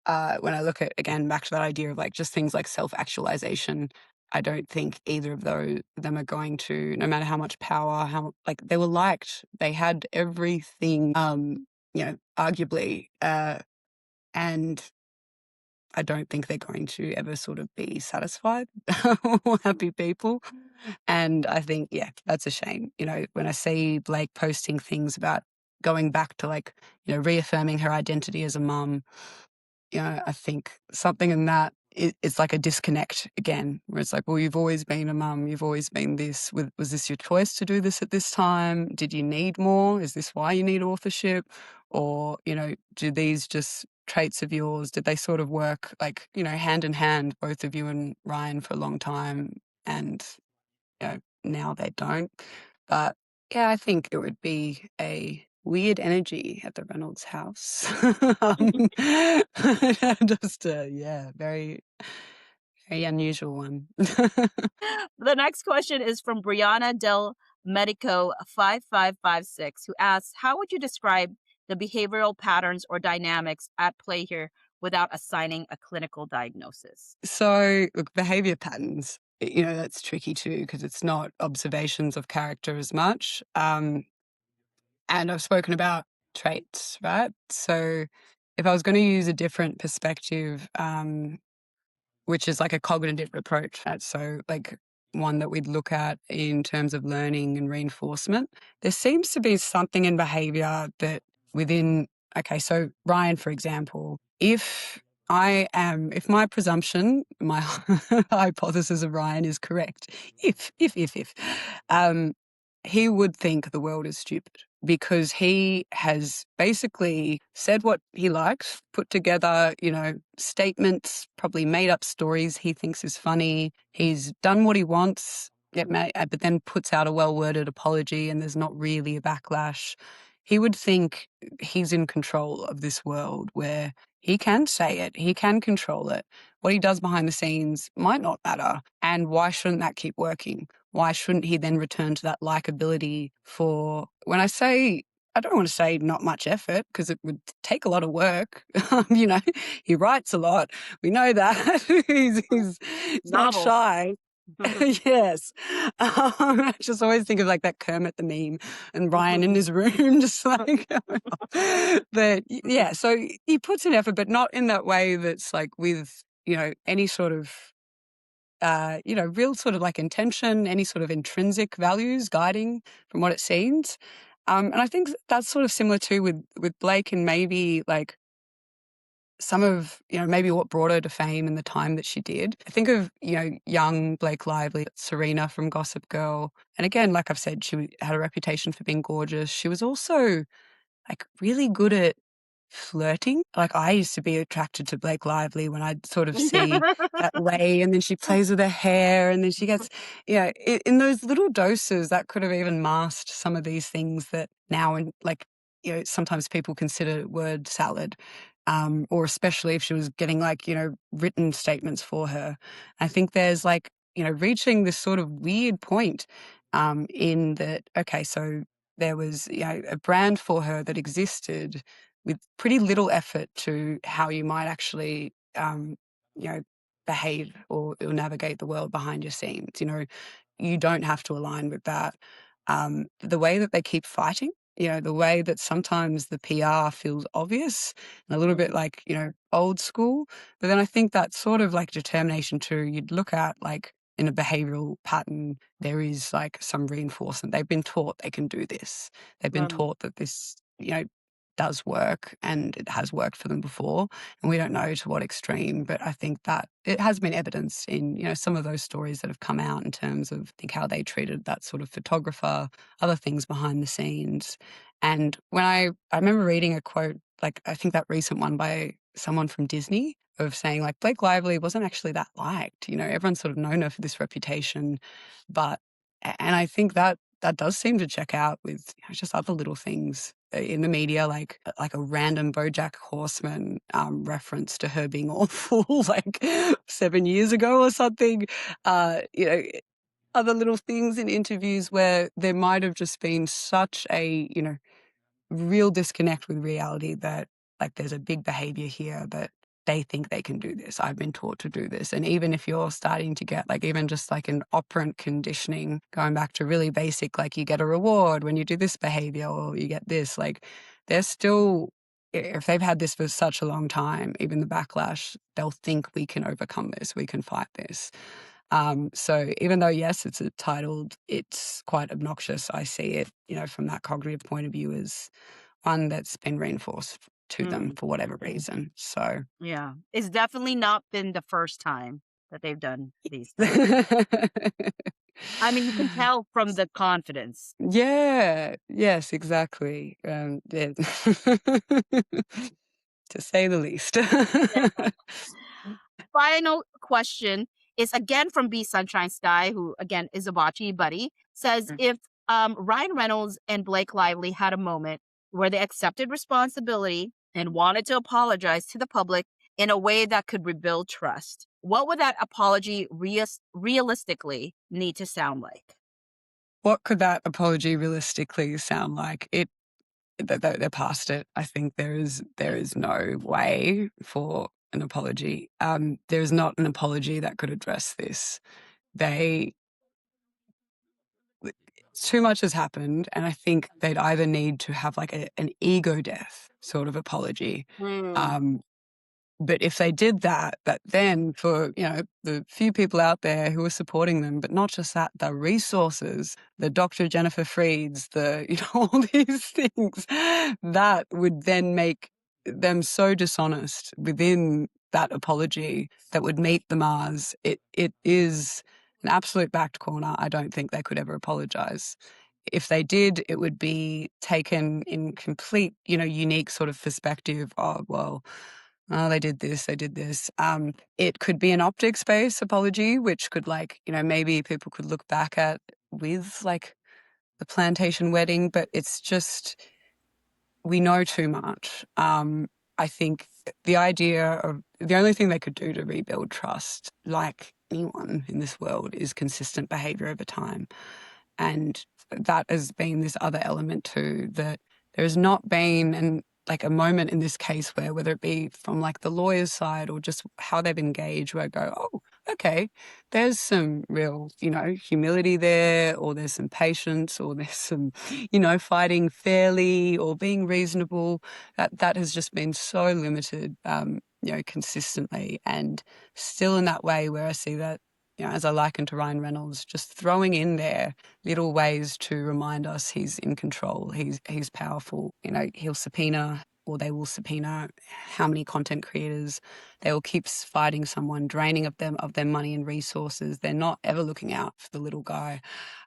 when I look at, again, back to that idea of like just things like self-actualization, I don't think either of them are going to, no matter how much power, how like they were liked, they had everything, arguably, and I don't think they're going to ever sort of be satisfied or happy people. And I think, yeah, that's a shame. When I see Blake posting things about going back to like, reaffirming her identity as a mum, I think something in that it's like a disconnect again, where it's like, well, you've always been a mum, you've always been this. Was this your choice to do this at this time? Did you need more? Is this why you need authorship? Or, do these just traits of yours, did they sort of work like, hand in hand, both of you and Ryan for a long time, and, now they don't? But yeah, I think it would be a weird energy at the Reynolds house. Just yeah, very, very unusual one. The next question is from Brianna Del Medico 5556, who asks, how would you describe the behavioral patterns or dynamics at play here without assigning a clinical diagnosis? So, look, behavior patterns, that's tricky too, because it's not observations of character as much. And I've spoken about traits, right? So if I was going to use a different perspective, which is like a cognitive approach, right? So like one that we'd look at in terms of learning and reinforcement, there seems to be something in behavior that within, okay, so Ryan, for example, if my presumption, my hypothesis of Ryan is correct, if, um, he would think the world is stupid because he has basically said what he likes, put together, statements, probably made up stories he thinks is funny. He's done what he wants, but then puts out a well-worded apology and there's not really a backlash. He would think he's in control of this world where he can say it, he can control it. What he does behind the scenes might not matter. And why shouldn't that keep working? Why shouldn't he then return to that likability for, when I say, I don't want to say not much effort because it would take a lot of work. He writes a lot. We know that. He's not Novels. shy. Yes. I just always think of like that Kermit the meme and Ryan in his room, just like, but yeah, so he puts in effort, but not in that way that's like with, any sort of, real sort of like intention, any sort of intrinsic values guiding from what it seems. And I think that's sort of similar too with Blake and maybe like some of, maybe what brought her to fame and the time that she did. I think of, young Blake Lively, Serena from Gossip Girl. And again, like I've said, she had a reputation for being gorgeous. She was also like really good at flirting. Like, I used to be attracted to Blake Lively when I'd sort of see that way, and then she plays with her hair, and then she gets, in those little doses that could have even masked some of these things that now, in like, sometimes people consider word salad, or especially if she was getting like, written statements for her. I think there's like, reaching this sort of weird point in that, okay, so there was, a brand for her that existed with pretty little effort to how you might actually, you know, behave or navigate the world behind your scenes. You don't have to align with that. The way that they keep fighting, the way that sometimes the PR feels obvious and a little bit like, old school. But then I think that sort of like determination too, you'd look at like in a behavioral pattern, there is like some reinforcement. They've been taught they can do this. They've been taught that this, does work, and it has worked for them before. And we don't know to what extreme, but I think that it has been evidence in, some of those stories that have come out in terms of, I think, how they treated that sort of photographer, other things behind the scenes. And when I remember reading a quote, like I think that recent one by someone from Disney, of saying like Blake Lively wasn't actually that liked. Everyone's sort of known her for this reputation, and I think that does seem to check out with just other little things in the media, like a random BoJack Horseman reference to her being awful, like 7 years ago or something. Other little things in interviews where there might have just been such a real disconnect with reality that like there's a big behavior here that they think they can do this. I've been taught to do this. And even if you're starting to get like even just like an operant conditioning, going back to really basic, like you get a reward when you do this behavior or you get this, like they're still, if they've had this for such a long time, even the backlash, they'll think we can overcome this, we can fight this. So even though, yes, it's titled, it's quite obnoxious. I see it, from that cognitive point of view as one that's been reinforced to them for whatever reason. So Yeah, it's definitely not been the first time that they've done these things. I mean, you can tell from the confidence. yeah, yes, exactly. Yeah. To say the least. Final question is again from B Sunshine Sky, who again is a bocce buddy, says if Ryan Reynolds and Blake Lively had a moment where they accepted responsibility and wanted to apologize to the public in a way that could rebuild trust, what would that apology realistically need to sound like? What could that apology realistically sound like? They're past it. I think there is no way for an apology. There is not an apology that could address this. Too much has happened, and I think they'd either need to have like an ego death sort of apology. But if they did that then for, the few people out there who are supporting them, but not just that, the resources, the Dr. Jennifer Freeds, all these things, that would then make them so dishonest within that apology that would meet the Mars. It is an absolute backed corner. I don't think they could ever apologize. If they did, it would be taken in complete, unique sort of perspective of, well, oh, they did this, they did this. It could be an optics-based apology, which could maybe people could look back at with like the plantation wedding, but it's just, we know too much. I think the idea of the only thing they could do to rebuild trust, like anyone in this world, is consistent behavior over time. And that has been this other element too, that there's not been a moment in this case where, whether it be from like the lawyer's side or just how they've engaged, where I go, oh, okay, there's some real, humility there, or there's some patience, or there's some, fighting fairly or being reasonable. That has just been so limited, consistently, and still in that way where I see that, as I liken to Ryan Reynolds, just throwing in there little ways to remind us he's in control, he's powerful. He'll subpoena, or they will subpoena how many content creators. They will keep fighting someone, draining of their money and resources. They're not ever looking out for the little guy.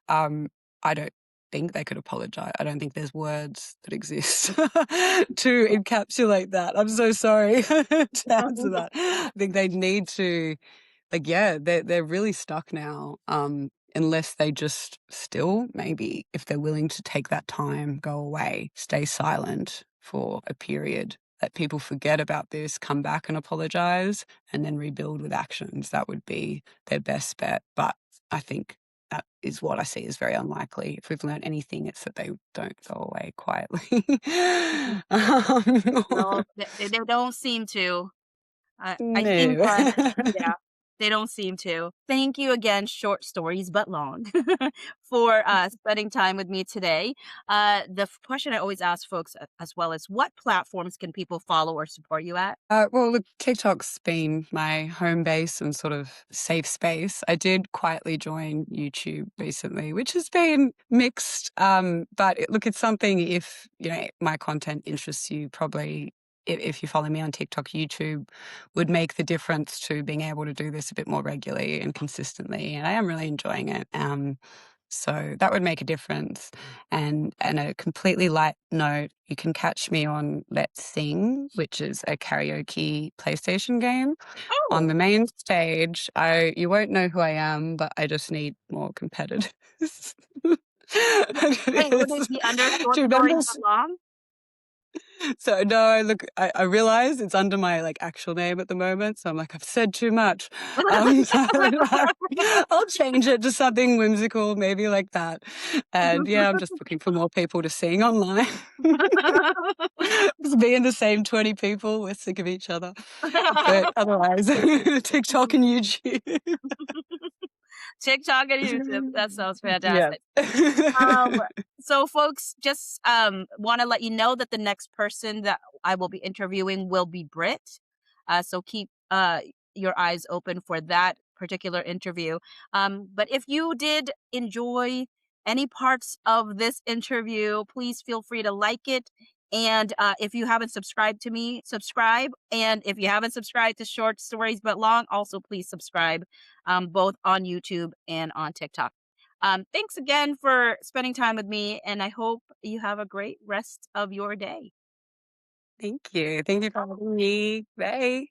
I don't think they could apologize. I don't think there's words that exist to encapsulate that. I'm so sorry to answer that. I think they need to, like, yeah, they're really stuck now. Unless they just still, maybe if they're willing to take that time, go away, stay silent for a period, let people forget about this, come back and apologize, and then rebuild with actions. That would be their best bet. But I think that is what I see as very unlikely. If we've learned anything, it's that they don't go away quietly. No, they don't seem to. I think, No. yeah, they don't seem to. Thank you again, Short Stories But Long, for spending time with me today. Question I always ask folks as well is, what platforms can people follow or support you at? Well, look, TikTok's been my home base and sort of safe space. I did quietly join YouTube recently, which has been mixed. Look, it's something, if my content interests you, probably if you follow me on TikTok, YouTube would make the difference to being able to do this a bit more regularly and consistently. And I am really enjoying it. So that would make a difference. And a completely light note, you can catch me on Let's Sing, which is a karaoke PlayStation game. On the main stage, you won't know who I am, but I just need more competitors. Wait, would it be under Do Short you Stories remember? But Long? So no, look, I realize it's under my actual name at the moment. So I'm like, I've said too much. I'll change it to something whimsical, maybe like that. And yeah, I'm just looking for more people to sing online. Just being the same 20 people, we're sick of each other. But otherwise, TikTok and YouTube. TikTok and YouTube. That sounds Yeah. fantastic. So folks, just want to let you know that the next person that I will be interviewing will be Brit. So keep your eyes open for that particular interview. But if you did enjoy any parts of this interview, please feel free to like it. And if you haven't subscribed to me, subscribe. And if you haven't subscribed to Short Stories But Long, also please subscribe, both on YouTube and on TikTok. Thanks again for spending time with me, and I hope you have a great rest of your day. Thank you. Thank you for having me. Bye.